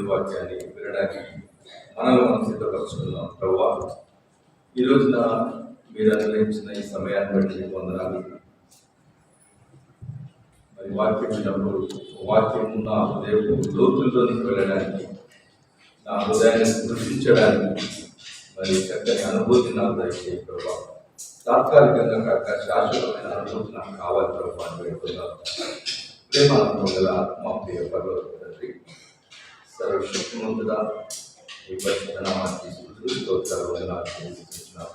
దేవుని వాక్యాన్ని వినడానికి మనల్ని మనం సిద్ధపరచుకున్నాం. ప్రభువా, ఈ రోజున మీరు అనుగ్రహించిన ఈ సమయాన్ని బట్టి మీకు వందనాలు. మరి వాక్యం విన్నప్పుడు వాక్యం నా హృదయం లోతుల్లోనికి వెళ్ళడానికి, నా హృదయాన్ని స్పృశించడానికి మరి చక్కని అనుభూతి నాకు దయచేయి ప్రభావ. తాత్కాలికంగా కాక శాశ్వతమైన అనుభూతి నాకు కావాలి ప్రభావ అని పెడుతున్నాను. ప్రేమాత్మ గల ఆత్మ ప్రియ పర్వత తండ్రి, సర్వశక్తిమంతుడా, ఈ పరిశుద్ధ నామానికి స్తోత్రాలు నాకు తెలియజేస్తున్నాను.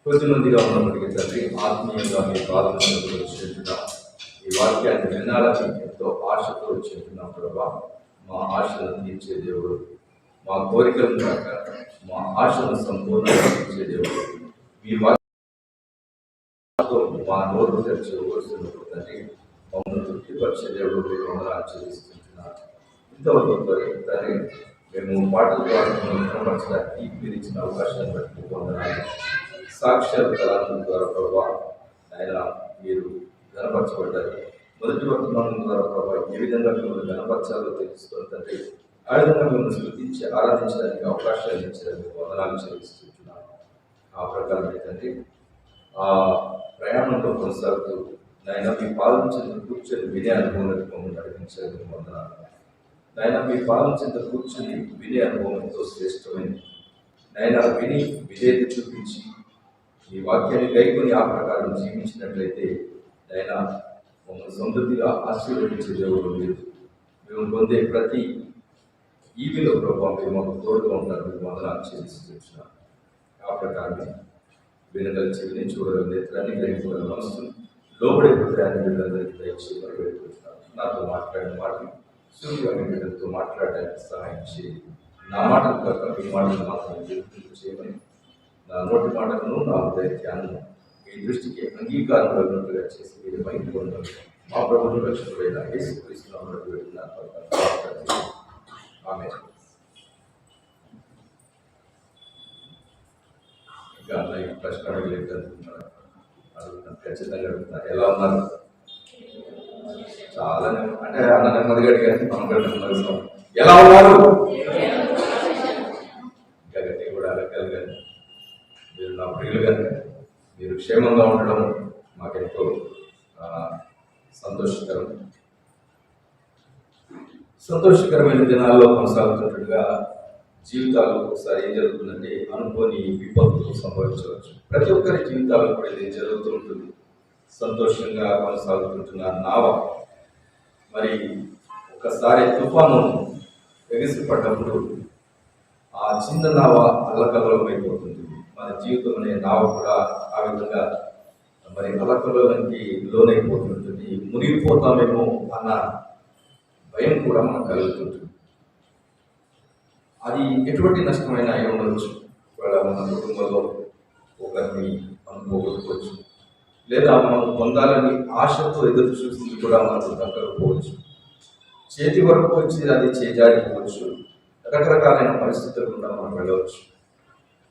కొద్దిమందిగా ఉన్నప్పటికీ తండ్రి, ఆత్మీయంగా మీ పాదములకు వచ్చింటున్నాం. ఈ వాక్యాన్ని వినాలని ఎంతో ఆశతో వచ్చింటున్నాం ప్రభా. మా ఆశలను తీర్చే దేవుడు, మా కోరికలను కాక మా ఆశలను సంపూర్ణంగా తీర్చే దేవుడు, మీ వాక్యంతో మా నోరు తెరిచి వస్తున్నప్పుడు తండ్రి మమ్మల్ని తృప్తిపరిచే దేవుడు మీరు మమ్మల్ని ఆచరిస్తుంటున్నారు. ఇంతవరకు తండ్రి మేము పాటలు పాడుకోవడానికి మీరు ఇచ్చిన అవకాశాన్ని బట్టి పొందడానికి సాక్ష్యాల తలాంతం ద్వారా ప్రభావ ఆయన మీరు గణపరచబడ్డారు. మొదటి వర్తమానం ద్వారా ప్రభావ ఏ విధంగా మిమ్మల్ని గణపరచాలో తెలుసుకుని తండ్రి ఆ విధంగా మిమ్మల్ని స్థుతించి ఆరాధించడానికి అవకాశాలు ఇచ్చడానికి వందనాలు చెల్లిస్తున్నాను. ఆ ప్రకారం తండ్రి ఆ ప్రయాణంలో కొనసాగుతూ నాయన మీ పాదం చెంత కూర్చొని వినే అనుభవం మమ్మల్ని నడిపించడానికి వందనాలు. నాయన మీ పాదం చెంత కూర్చొని వినే అనుభవం ఎంతో శ్రేష్టమైంది. నాయన విని విధేయత చూపించి ఈ వాక్యాన్ని గైకొని ఆ ప్రకారం జీవించినట్లయితే ఆయన మమ్మల్ని సమృద్ధిగా ఆశీర్వదించే దేవుడు లేదు. మేము పొందే ప్రతి ఈవిలో ప్రభావం మీరు మాకు తోడుగా ఉంటారు. మీరు వందనాలు చెల్లిస్తున్నాం. ఆ ప్రకారం వినగల చెవిని చూడగల నేత్రాన్ని గ్రహించగల మనసును లోబడే హృదయాన్ని వీళ్ళందరికీ దయచేయమని వేడుకుంటున్నాను. నాతో మాట్లాడిన మాటలు సూర్యుగా మీ బిడ్డలతో మాట్లాడడానికి సహాయం చేయండి. నా మాటలు కాక మీ మాటలు మాత్రమే గుర్తింపు చేయమని, నా నోటి మాటలను నా హృదయాన్ని మీ దృష్టికి అంగీకారం కలిగినట్టుగా చేసి మీరు బయట పొందాలి. మా ప్రభుత్వ రక్షకుడైన యేసుక్రీస్తు నామములో వేడుకుంటున్నాను. ఆమేన్. ఇంకా ఈ ప్రశ్న అడగలేదు అనుకుంటున్నారు. అడుగుతాను, ఖచ్చితంగా అడుగుతున్నారు. ఎలా ఉన్నారు? చాలా అంటే అన్న నెమ్మదిగా అడిగారు, మనం నెమ్మదిగా ఎలా ఉన్నారు ఇంకా గట్టి కూడా అడగగలిగారు. మీరు నా ప్రియులు కనుక మీరు క్షేమంగా ఉండడం మాకెంతో సంతోషకరమైన దినాల్లో కొనసాగుతున్నట్టుగా జీవితాలు ఒకసారి ఏం జరుగుతుందంటే అనుకోని విపత్తులు సంభవించవచ్చు. ప్రతి ఒక్కరి జీవితాల్లో కూడా ఇది జరుగుతూ ఉంటుంది. సంతోషంగా కొనసాగుతుంటున్న నావ మరి ఒకసారి తుఫాను ఎగిసిపడ్డప్పుడు ఆ చిన్న నావ అల్లకల్లోలం అయిపోతుంది. మన జీవితం అనే నావ కూడా ఆ విధంగా మరి అల్లకల్లోలానికి లోనైపోతుంటుంది. మునిగిపోతామేమో అన్న భయం కూడా మనకు కలుగుతుంటుంది. అది ఎటువంటి నష్టమైనా అయి ఉండవచ్చు. ఒకవేళ మన కుటుంబంలో ఒకరిని మనం పోగొట్టుకోవచ్చు, లేదా మనం పొందాలని ఆశతో ఎదురు చూసింది కూడా మనకు దక్కకపోవచ్చు. చేతి వరకు వచ్చి అది చేజారిపోవచ్చు. రకరకాలైన పరిస్థితులు కూడా మనం వెళ్ళవచ్చు.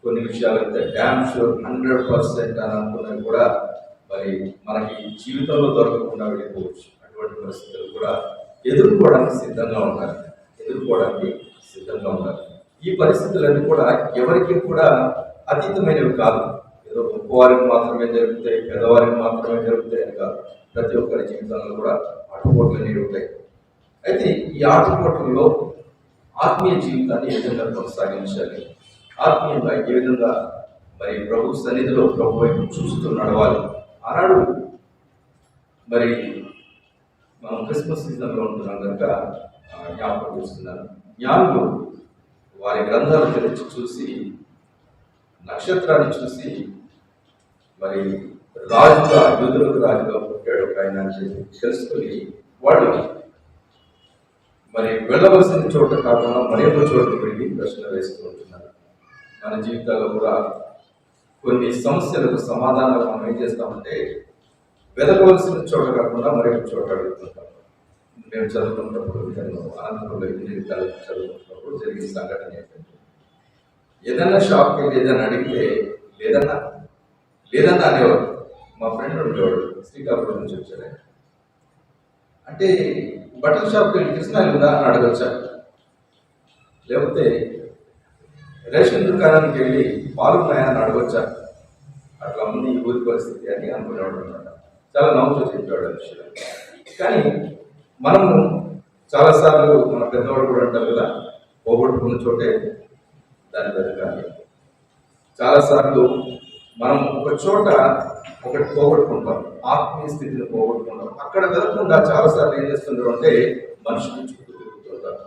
కొన్ని విషయాలు అయితే డ్యామ్ షూర్ 100% అని అనుకున్నవి కూడా మరి మనకి జీవితంలో దొరకకుండా వెళ్ళిపోవచ్చు. అటువంటి పరిస్థితులు కూడా ఎదుర్కోవడానికి సిద్ధంగా ఉండాలి. ఈ పరిస్థితులన్నీ కూడా ఎవరికి కూడా అతీతమైనవి కాదు. ఏదో గొప్పవారికి మాత్రమే జరుగుతాయి, పెద్దవారికి మాత్రమే జరుగుతాయి అని కాదు. ప్రతి ఒక్కరి జీవితంలో కూడా ఆటుపోట్లు అనేవి ఉంటాయి. అయితే ఈ ఆటుపోట్లలో ఆత్మీయ జీవితాన్ని ఏ విధంగా కొనసాగించాలి, ఆత్మీయంగా ఏ విధంగా మరి ప్రభు సన్నిధిలో ప్రభు వైపు చూస్తూ నడవాలి. ఆనాడు మరి మనం క్రిస్మస్ సీజన్లో ఉంటున్నాం కనుక జ్ఞాపకం చేస్తున్నాను. జ్ఞానులు వారి గ్రంథాలు తెరిచి చూసి నక్షత్రాన్ని చూసి మరి రాజుగా యూదులకు రాజుగా పుట్టాడు ఒక ఆయన అని చెప్పి తెలుసుకొని వాళ్ళు మరి వెళ్ళవలసిన చోట కాకుండా మరేమో చోటుకు వెళ్ళి ప్రశ్న వేస్తూ ఉంటున్నారు. మన జీవితాల్లో కూడా కొన్ని సమస్యలకు సమాధానాలు మనం ఏం చేస్తామంటే వెదకవలసిన చోట కాకుండా మరేమో చోట అడుగుతుంటాం. మేము చదువుకున్నప్పుడు నేను అనంతపురంలో ఇంజనీరింగ్ కాలేజ్ చదువుకున్నప్పుడు జరిగిన సంఘటన ఏంటంటే ఏదన్నా షాప్కి వెళ్ళి ఏదైనా అడిగితే లేదన్నా అనేవాడు. మా ఫ్రెండ్ ఉండేవాడు, శ్రీకాకుళం నుంచి వచ్చాడు. అంటే బట్టల షాప్కి వెళ్ళి కిరసనాయిల్ ఉందా అని అడగచ్చా, లేకపోతే రేషన్ దుకాణానికి వెళ్ళి పాలు ఉన్నాయా అని అడగచ్చా? అట్లా ఉంది ఈ ఊరి పరిస్థితి అని అనుకునేవాడు అనమాట. చాలా నవ్వుతో చెప్పేవాడు ఆ విషయం. కానీ మనము చాలాసార్లు మన పెద్దవాడు కూడా అంటారు కదా, పోగొట్టుకున్న చోటే దాని వెతకాలి. చాలాసార్లు మనం ఒక చోట ఒకటి పోగొట్టుకుంటాం, ఆత్మీయ స్థితిని పోగొట్టుకుంటాం. అక్కడ వెతకుండా చాలాసార్లు ఏం చేస్తున్నారు అంటే మనుషులు చుట్టూ తిరుగుతుంటారు.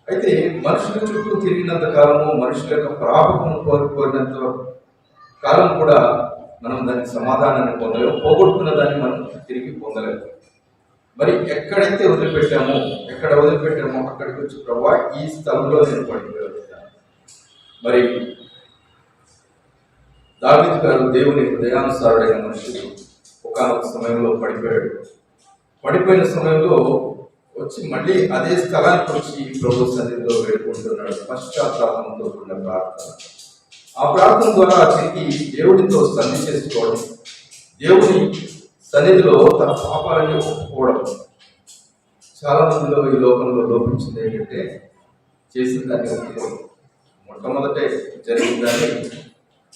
అయితే మనుషుల చుట్టూ తిరిగినంత కాలము, మనుషుల యొక్క ప్రాపకము కోరినంత కాలం కూడా మనం దానికి సమాధానాన్ని పొందలేము, పోగొట్టుకున్న దాన్ని మనం తిరిగి పొందలేము. మరి ఎక్కడైతే వదిలిపెట్టామో అక్కడికి వచ్చి ప్రభువా ఈ స్థలంలో నేను పడిపోయాను. మరి దావీదు గారు దేవుని హృదయానుసారుడైన మనుషుడు ఒకానొక సమయంలో పడిపోయిన సమయంలో వచ్చి మళ్ళీ అదే స్థలానికి వచ్చి ప్రభు సన్నిధిలో వేడుకుంటున్నాడు, పశ్చాత్తాపంతో కూడిన ప్రార్థన. ఆ ప్రార్థన ద్వారా తిరిగి దేవుడితో సంధి చేసుకోవడం, దేవుని సన్నిధిలో తన పాపాలని ఒప్పుకోవడం. చాలా మందిలో ఈ లోకంలో లోపించింది ఏంటంటే చేసిన దాన్ని ఒప్పుకోవడం. మొట్టమొదటే జరిగిందని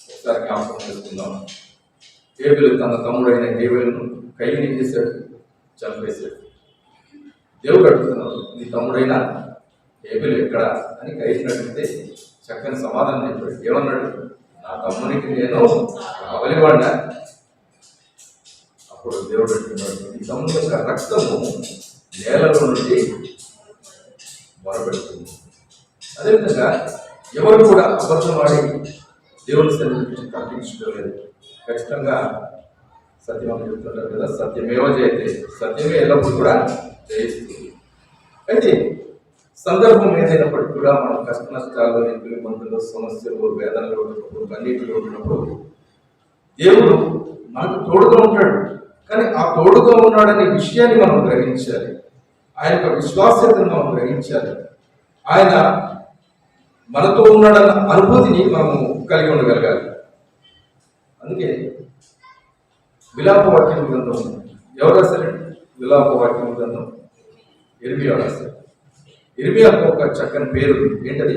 ఒకసారి జ్ఞాపకం చేసుకుందాం. హేబెలు తన తమ్ముడైన హేబెలును కయ్యని ఏం చేశాడు? చంపేశాడు. దేవుడు అడుగుతున్నాడు, నీ తమ్ముడైనా హేబెలు ఎక్కడ అని కయ్యని అడిగితే చక్కని సమాధానం చెప్పాడు. ఏమన్నాడు? నా తమ్మునికి నేను కావలివాడినా. అప్పుడు దేవుడు అంటున్నాడు, నీ తమ్ముడు యొక్క రక్తము నేలలో నుండి మొరపెడుతుంది. అదేవిధంగా ఎవరు కూడా అబద్ధమాడి దేవుని సన్నిధి తప్పించుకోలేదు. ఖచ్చితంగా సత్యం అని చెప్తుంటారు కదా, సత్యమేవ జయతే, సత్యమే ఎల్లప్పుడు కూడా జయిస్తుంది. అయితే సందర్భం ఏదైనప్పటికీ కూడా మనం కష్ట నష్టాల్లో, ఇబ్బందులు, సమస్యలు, వేదనలు ఉన్నప్పుడు, కన్నీటిలో ఉన్నప్పుడు దేవుడు మనకు తోడుగా ఉంటాడు. కానీ ఆ తోడుగా ఉన్నాడనే విషయాన్ని మనం గ్రహించాలి. ఆయన యొక్క విశ్వాస్యతను మనం గ్రహించాలి. ఆయన మనతో ఉన్నాడన్న అనుభూతిని మనము కలిగి ఉండగలగాలి. అందుకే విలాపవాక్యం గ్రంథం ఎవరు రాశారండి? విలాపవాక్యం గ్రంథం ఇర్మియా రాశారు. ఇర్మియాకు ఒక చక్కని పేరు ఏంటది?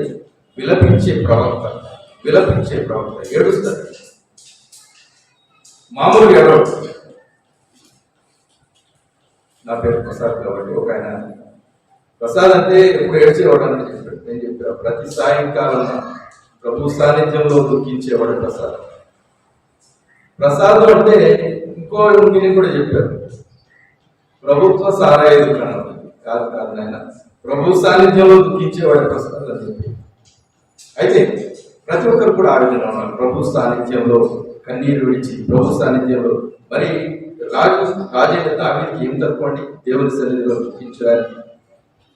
విలపించే ప్రవక్త. ఏడుస్తాడు, మామూలు ఏడవడు. నా పేరు ప్రసాద్ కాబట్టి ఒక ఆయన ప్రసాద్ అంటే ఎప్పుడు ఏడ్చేవాడు అని చెప్పాడు. నేను చెప్పాను, ప్రతి సాయంకాలం ప్రభు సాన్నిధ్యంలో దుఃఖించేవాడు ప్రసాద్. ప్రసాద్ అంటే ఇంకో మీనింగ్ కూడా చెప్పారు, ప్రభుత్వ సారాయి దుకాణం కాదు నాయన, ప్రభు సాన్నిధ్యంలో దుఃఖించేవాడు ప్రసాద్ అని చెప్పి. అయితే ప్రతి ఒక్కరు కూడా ఆ విధంగా ఉన్నారు, ప్రభు సాన్నిధ్యంలో కన్నీరు విడిచి, ప్రభు సాన్నిధ్యంలో. మరి రాజైన దావీదుకి ఏం తక్కువండి? దేవుని సన్నిధిలో దుఃఖించడానికి.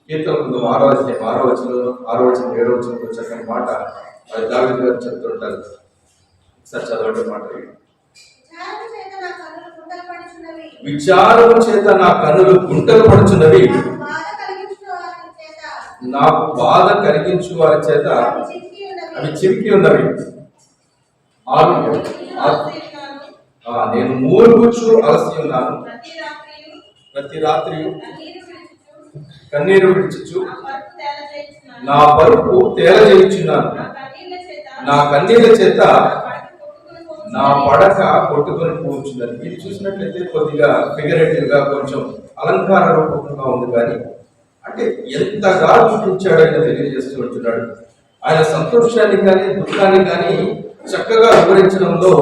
కీర్తన గ్రంథం 6వ అధ్యాయం 6వ వచనంలో 7వ వచనంలో చక్కని మాట అది దావీదు గారు చెప్తుంటారు. ఒకసారి చదవండి మాట. విచారము చేత నా కన్నులు గుంటలు పడుచున్నవి, నాకు బాధ కలిగించు వారి చేత అవి చిరికి ఉన్నవి. నేను మూలుగుచు అలసి ఉన్నాను, ప్రతి రాత్రి కన్నీరు విడిచుచు నా పరుపు తేలజేయుచున్నాను, నా కన్నీళ్ళ చేత నా పడక కొట్టుకొని కూర్చున్నది. ఇది చూసినట్లయితే కొద్దిగా ఫిగరేటివ్ గా, కొంచెం అలంకార రూపకంగా ఉంది. కానీ అంటే ఎంతగా చూపించాడని తెలియజేస్తూ ఉంటున్నాడు. ఆయన సంతోషాన్ని కానీ దుఃఖాన్ని కానీ చక్కగా వివరించడంలో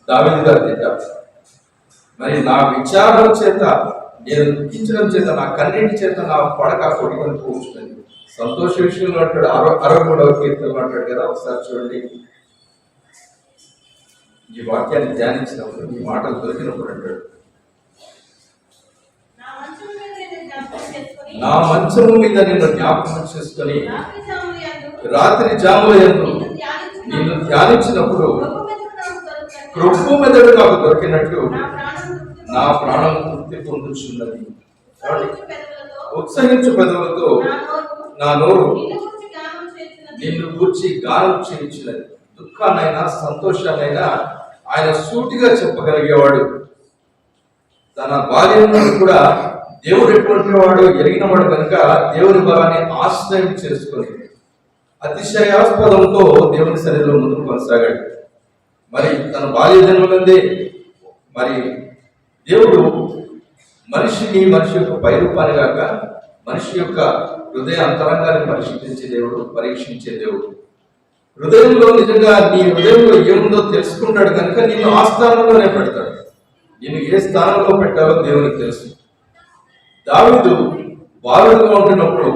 దావీదు గారు తింటారు. మరి నా విచారం చేత, నేను దుఃఖించడం చేత, నా కన్నీటి చేత నా పడక కొట్టుకొని కూర్చున్నది. సంతోష విషయంలో అంటాడు 63వ కీర్తనలో అంటాడు కదా, ఒకసారి చూడండి. ఈ వాక్యాన్ని ధ్యానించినప్పుడు, ఈ మాటలు దొరికినప్పుడు అంటాడు, నా మంచము మీద నిన్ను జ్ఞాపకం చేసుకొని రాత్రి జాముల యందు నిన్ను ధ్యానించినప్పుడు క్రొప్పు మెదడు నాకు దొరికినట్లు నా ప్రాణం తృప్తి పొందుచున్నది. ఉత్సహించు పెదవులతో నా నోరు నిన్ను గూర్చి గానం చేయించినది. దుఃఖాన్నైనా సంతోషాన్నైనా ఆయన సూటిగా చెప్పగలిగేవాడు. తన బాల్యం నుండి కూడా దేవుడు ఎటువంటి వాడు ఎరిగిన వాడు కనుక దేవుని బలాన్ని ఆశ్రయం చేసుకొని అతిశయాస్పదంతో దేవుని సన్నిధిలో ముందుకు కొనసాగాడు. మరి తన బాల్య జన్మలందే మరి దేవుడు మనిషి యొక్క పైరూపాన్ని కాక మనిషి యొక్క హృదయ అంతరంగాన్ని పరిశీలించే దేవుడు, పరీక్షించే దేవుడు. హృదయంలో నిజంగా నీ హృదయంలో ఏముందో తెలుసుకుంటాడు కనుక నిన్ను ఆ స్థానంలోనే పెడతాడు. నిన్ను ఏ స్థానంలో పెట్టాలో దేవునికి తెలుసు. దావీదు బాలుడుగా ఉంటున్నప్పుడు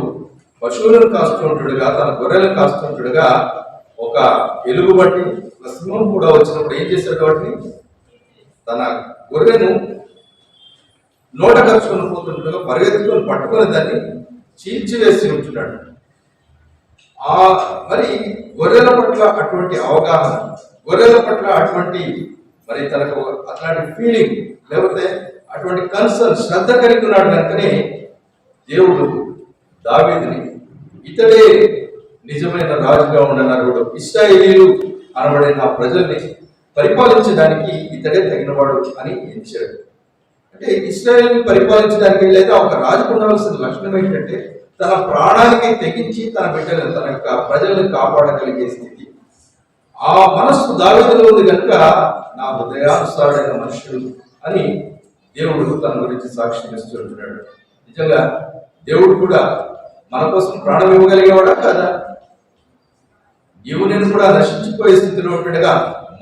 పశువులను కాస్తుంటాడుగా, తన గొర్రెలను కాస్తుంటాడుగా ఒక ఎలుగుబట్టి సింహం కూడా వచ్చినప్పుడు ఏం చేశాడు? వాటిని తన గొర్రెను నోట కరుచుకొని పోతుండగా పరిగెత్తుకొని పట్టుకొని దాన్ని చీల్చివేసి ఉంటున్నాడు. మరి గొర్రెల పట్ల అటువంటి అవగాహన, గొర్రెల పట్ల అటువంటి మరి తనకు అట్లాంటి ఫీలింగ్ లేకపోతే అటువంటి కన్సర్న్, శ్రద్ధ కలిగి ఉన్నాడు కనుకనే దేవుడు దావీదుని ఇతడే నిజమైన రాజుగా ఉండనరుడు, ఇశ్రాయేలీయులు అనబడిన ఆ ప్రజల్ని పరిపాలించడానికి ఇతడే తగినవాడు అని ఎంచాడు. అంటే ఇశ్రాయేలుని పరిపాలించడానికి లేదా ఒక రాజుకు ఉండవలసిన లక్షణం ఏంటంటే తన ప్రాణానికి తెగించి తన బిడ్డలను, తన యొక్క ప్రజలను కాపాడగలిగే స్థితి. ఆ మనస్సు దావీదులో ఉంది కనుక నా హృదయానుసారుడైన మనుషుడు అని దేవుడు తన గురించి సాక్ష్యం ఇస్తుంటున్నాడు. నిజంగా దేవుడు కూడా మన కోసం ప్రాణం ఇవ్వగలిగేవాడా కాదా? నీవు నేను కూడా నశించిపోయే స్థితిలో ఉంటుండగా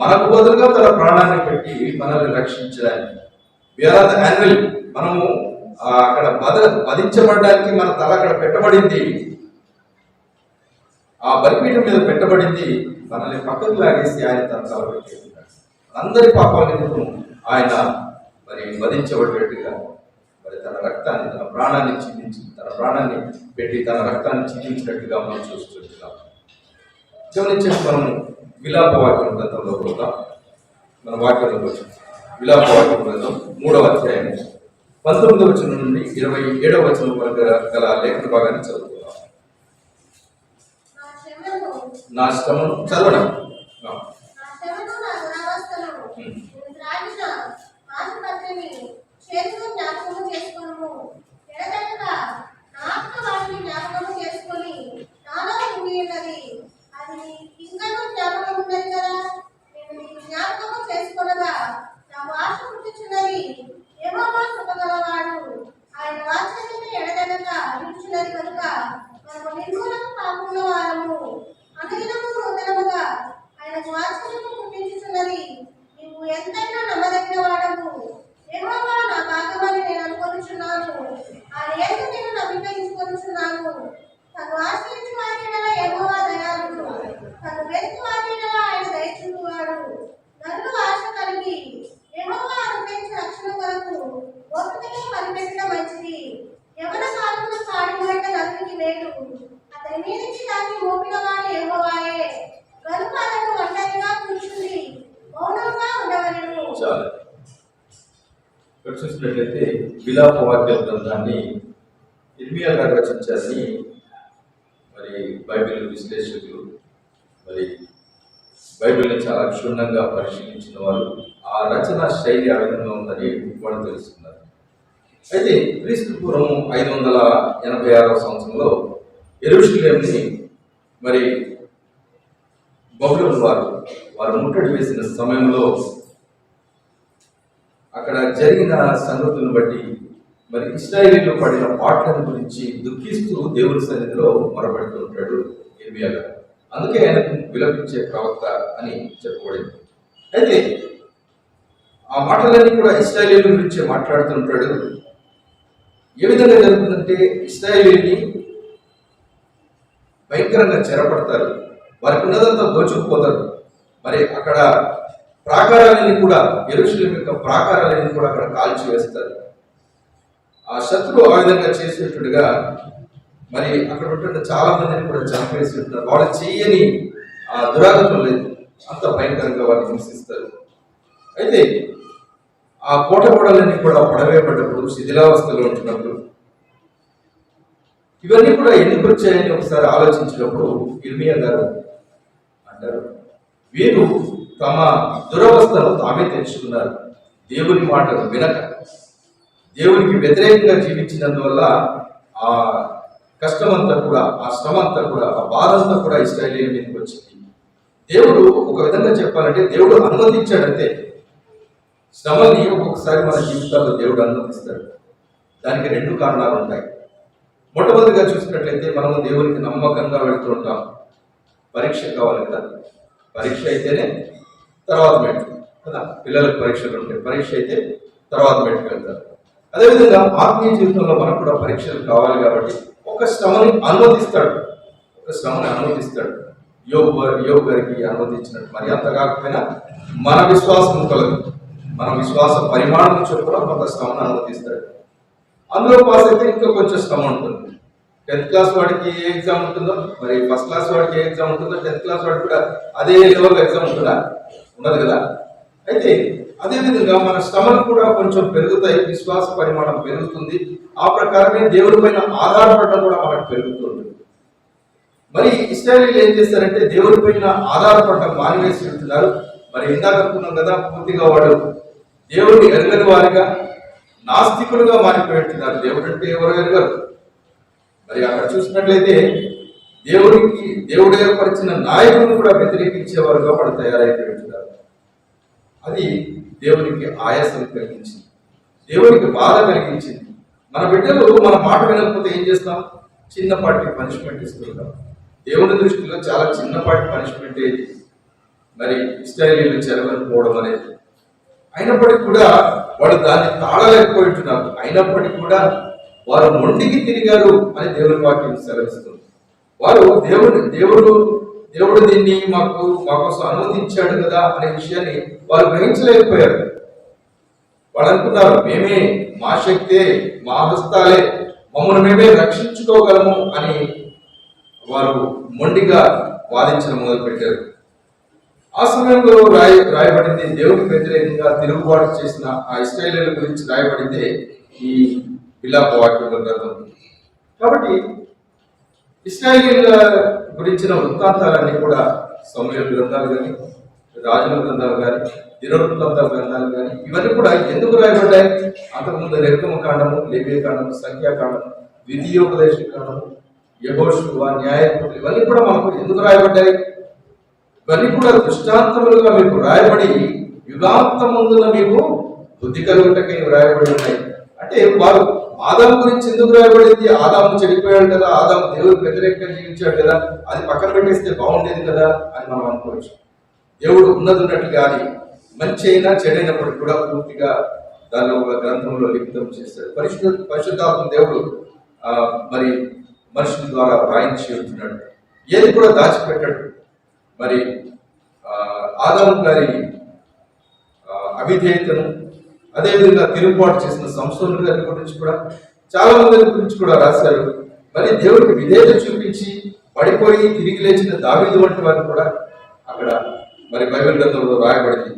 మనకు బదులుగా తన ప్రాణాన్ని పెట్టి మనల్ని రక్షించడానికి మనము అక్కడ వధించబడడానికి మన తల అక్కడ పెట్టబడింది, ఆ బలిపీఠం మీద పెట్టబడింది. మనల్ని పక్కకు లాగేసి ఆయన తన తల పెట్టేస్తున్నాడు. అందరి పాపాల నిమిత్తం ఆయన మరి వధించబడినట్టుగా మరి తన రక్తాన్ని, తన ప్రాణాన్ని చిందించి, తన ప్రాణాన్ని పెట్టి తన రక్తాన్ని చిందించినట్టుగా మనం చూస్తుంటున్నాం. గమనించేసి మనం విలాప వాక్యం గ్రంథంలో పోతాం. మన వాక్యంలో వచ్చి విలాప వాక్యం గ్రంథం 3వ అధ్యాయం 19వ వచనం నుండి 27వ వచనం వరకు గల లేఖన భాగాన్ని చదువుతున్నాం. నా శ్రమను చదవడం చూసినట్లయితే విలాప వాక్య గ్రంథాన్ని ఇర్మియా గారు రచించారని మరి బైబిల్ విశ్లేషకులు, మరి బైబిల్ని చాలా క్షుణ్ణంగా పరిశీలించిన వారు ఆ రచన శైలి ఆ విధంగా ఉందని వాళ్ళు తెలుసుకున్నారు. అయితే క్రీస్తు పూర్వం 586వ సంవత్సరంలో యెరూషలేముని మరి బబులోను వారు ముట్టడి వేసిన సమయంలో అక్కడ జరిగిన సంగతులను బట్టి మరి ఇశ్రాయేలీయులు పడిన పాటలను గురించి దుఃఖిస్తూ దేవుని సన్నిధిలో మొరపెడుతూ ఉంటాడు ఇర్మియా గారు. అందుకే ఆయనకు విలపించే ప్రవక్త అని చెప్పబడింది. అయితే ఆ మాటలన్నీ కూడా ఇశ్రాయేలీయుల గురించి మాట్లాడుతుంటాడు. ఏ విధంగా జరుగుతుందంటే ఇశ్రాయేలీయుల్ని భయంకరంగా చెరపడతారు, వారికి ఉన్నదంతా దోచుకుపోతారు. మరి అక్కడ ప్రాకారాలని కూడా, యెరూషలేము యొక్క ప్రాకారాలని కూడా అక్కడ కాల్చి వేస్తారు. ఆ శత్రువు ఆ విధంగా చేసేట్టుగా మరి అక్కడ ఉంటున్న చాలా మందిని కూడా చంపేసి ఉంటారు. వాళ్ళు చేయని ఆ దురాగతం లేదు, అంత భయంకరంగా వాళ్ళు హింసిస్తారు. అయితే ఆ కోట గోడలన్నీ కూడా పడవేయబడ్డప్పుడు, శిథిలావస్థలో ఉంటున్నప్పుడు ఇవన్నీ కూడా ఎందుకు వచ్చాయని ఒకసారి ఆలోచించినప్పుడు ఇర్మియా గారు అంటారు, వీరు తమ దురవస్థను తామే తెచ్చుకున్నారు, దేవుని మాటలు వినక. దేవునికి వ్యతిరేకంగా జీవించినందువల్ల ఆ కష్టమంతా కూడా, ఆ శ్రమ అంతా కూడా, ఆ బాధ అంతా కూడా ఇశ్రాయేలీయుల మీదకి వచ్చింది. దేవుడు ఒక విధంగా చెప్పాలంటే దేవుడు అనుమతించాడంతే. శ్రమని ఒక్కొక్కసారి మన జీవితాల్లో దేవుడు అనుమతిస్తాడు. దానికి రెండు కారణాలు ఉంటాయి. మొట్టమొదటిగా చూసినట్లయితే మనము దేవునికి నమ్మకంగా వెళ్తూ ఉంటాం. పరీక్ష కావాలి కదా, పరీక్ష అయితేనే తర్వాత మెట్టు కదా. పిల్లలకు పరీక్షలు ఉంటాయి, పరీక్ష అయితే తర్వాత మెట్టుకు వెళ్తారు. అదేవిధంగా ఆత్మీయ జీవితంలో మనకు కూడా పరీక్షలు కావాలి కాబట్టి ఒక శ్రమని అనుమతిస్తాడు, యోబు గారికి అనుమతించినట్టు. మరి అంత కాకపోయినా మన విశ్వాసం కలదు, మన విశ్వాస పరిమాణం చొప్పున కొంత శ్రమను అనుమతిస్తాడు. అందులో పాస్ అయితే ఇంకా కొంచెం శ్రమ ఉంటుంది. 10th క్లాస్ వాడికి ఏ ఎగ్జామ్ ఉంటుందో, మరి ఫస్ట్ క్లాస్ వాడికి ఏ ఎగ్జామ్ ఉంటుందో, 10th క్లాస్ వాడికి కూడా అదే లెవెల్ ఎగ్జామ్ ఉంటుందా? ఉండదు కదా. అయితే అదేవిధంగా మన శ్రమలు కూడా కొంచెం పెరుగుతాయి, విశ్వాస పరిమాణం పెరుగుతుంది. ఆ ప్రకారమే దేవుడి పైన ఆధారపడడం కూడా మనకు పెరుగుతుంది. మరి ఇశ్రాయేలీయులు ఏం చేస్తారంటే దేవుడి పైన ఆధారపడడం మానివేసి ఉంటున్నారు. మరి ఇందాక అనుకున్నాం కదా, పూర్తిగా వాడు దేవుడిని ఎరగని వారిగా, నాస్తికులుగా మారిపోయి ఉంటున్నారు. దేవుడు అంటే ఎవరు ఎరగరు. మరి అక్కడ చూసినట్లయితే దేవుడు ఏర్పరిచిన నాయకులను కూడా వ్యతిరేకించేవారుగా వాడు తయారైపోయి ఉంటున్నారు. అది దేవునికి ఆయాసం కలిగించింది, దేవునికి బాధ కలిగించింది. మన బిడ్డలు మన మాట వినకపోతే ఏం చేస్తాం? చిన్నపాటి పనిష్మెంట్ ఇస్తుంటాం. దేవుని దృష్టిలో చాలా చిన్నపాటి పనిష్మెంట్ ఏది మరి ఇశ్రాయేలీయులు చెరవనుకోవడం అనేది. అయినప్పటికీ కూడా వాడు దాన్ని తాళలేకపోయింటున్నారు. అయినప్పటికీ కూడా వారు మొండికి తిరిగారు అని దేవుని వాక్యం సెలవిస్తుంది. వారు దేవుడు దీన్ని మాకోసం అనుమతించాడు కదా అనే విషయాన్ని వారు గ్రహించలేకపోయారు. వాళ్ళు అనుకున్నారు మేమే, మా శక్తే, మా హస్తాలే, మమ్మల్ని మేమే రక్షించుకోగలము అని వారు మొండిగా వాదించడం మొదలుపెట్టారు. ఆ సమయంలో రాయబడింది దేవునికి వ్యతిరేకంగా తిరుగుబాటు చేసిన ఆ ఇశ్రాయేలీయుల గురించి రాయబడింది ఈ విలాప వాక్యంలో గ్రంథం. కాబట్టి ఇశ్రాయేలీయుల గురించిన వృత్తాంతాలన్నీ కూడా సమూయేలు గ్రంథాలు కానీ, రాజుల గ్రంథాలు కానీ, దినవృత్తాంతాల గ్రంథాలు కానీ ఇవన్నీ కూడా ఎందుకు రాయబడ్డాయి? అంతకుముందు నిర్గమ కాండము, లేవియ కాండము, సంఖ్యాకాండము, ద్వితీయోపదేశ కాండము, యెహోషువ, న్యాయాధిపతులు ఇవన్నీ కూడా మనకు ఎందుకు రాయబడ్డాయి? ఇవన్నీ కూడా దృష్టాంతములుగా మీకు రాయబడి యుగాంతముందున మీకు బుద్ధి కలుగుటకై రాయబడి ఉన్నాయి. అంటే వారు ఆదాము గురించి ఎందుకు రాయబడింది? ఆదాము చెడిపోయాడు కదా, ఆదాము దేవుడికి వ్యతిరేకంగా జీవించాడు కదా, అది పక్కన పెట్టేస్తే బాగుండేది కదా అని మనం అనుకోవచ్చు. దేవుడు ఉన్నట్టుగా అది మంచి అయినా చెడైనప్పటికీ కూడా పూర్తిగా దానిలో ఒక గ్రంథంలో లిఖితం చేస్తాడు. పరిశుద్ధాత్మ దేవుడు మరి మనుషుల ద్వారా వ్రాయించి ఉంటున్నాడు, ఏది కూడా దాచిపెట్టాడు. మరి ఆదాము గారి అవిధేయతను, అదేవిధంగా తిరుగుబాటు చేసిన సంసోను గారి గురించి కూడా, చాలా మంది గురించి కూడా రాశారు. మరి దేవుడికి విధేయత చూపించి పడిపోయి తిరిగి లేచిన దావీదు వంటి వారిని కూడా అక్కడ మరి బైబిల్ గ్రంథంలో రాయబడింది.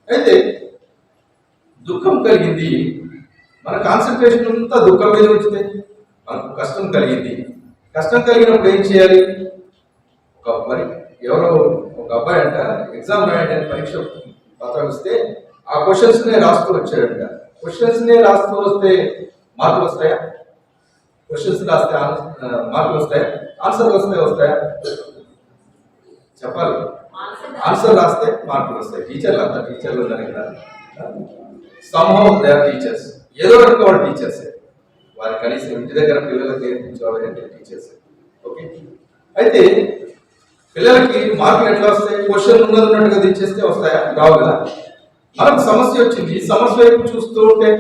అయితే దుఃఖం కలిగింది, మన కాన్సన్ట్రేషన్ అంతా దుఃఖం మీద ఉంచితే మనకు కష్టం కలిగింది. కష్టం కలిగినప్పుడు ఏం చేయాలి? ఎవరో ఒక అబ్బాయి అంట ఎగ్జామ్ రాయడానికి పరీక్ష పత్రం ఇస్తే ఆ క్వశ్చన్స్ నే రాస్తూ వచ్చాడంట. క్వశ్చన్స్ నే రాస్తూ వస్తే మార్కులు వస్తాయా? క్వశ్చన్స్ రాస్తే మార్కులు వస్తాయా? ఆన్సర్ వస్తాయా? చెప్పాలి. ఆన్సర్ రాస్తే మార్కులు వస్తాయి. టీచర్లు ఉన్నారు కదా, సమ్హౌ దే ఆర్ టీచర్స్. ఏదో రకంగా వాళ్ళు టీచర్సే. వారి కనీసం ఇంటి దగ్గర పిల్లలకు నేర్పించేవాళ్ళంటే టీచర్సే. ఓకే, అయితే పిల్లలకి మార్కులు ఎట్లా వస్తాయి? క్వశ్చన్ ఉన్నట్టుగా తెచ్చేస్తే వస్తాయా? రావు కదా. మనకు సమస్య వచ్చింది, సమస్య వైపు చూస్తూ ఉంటే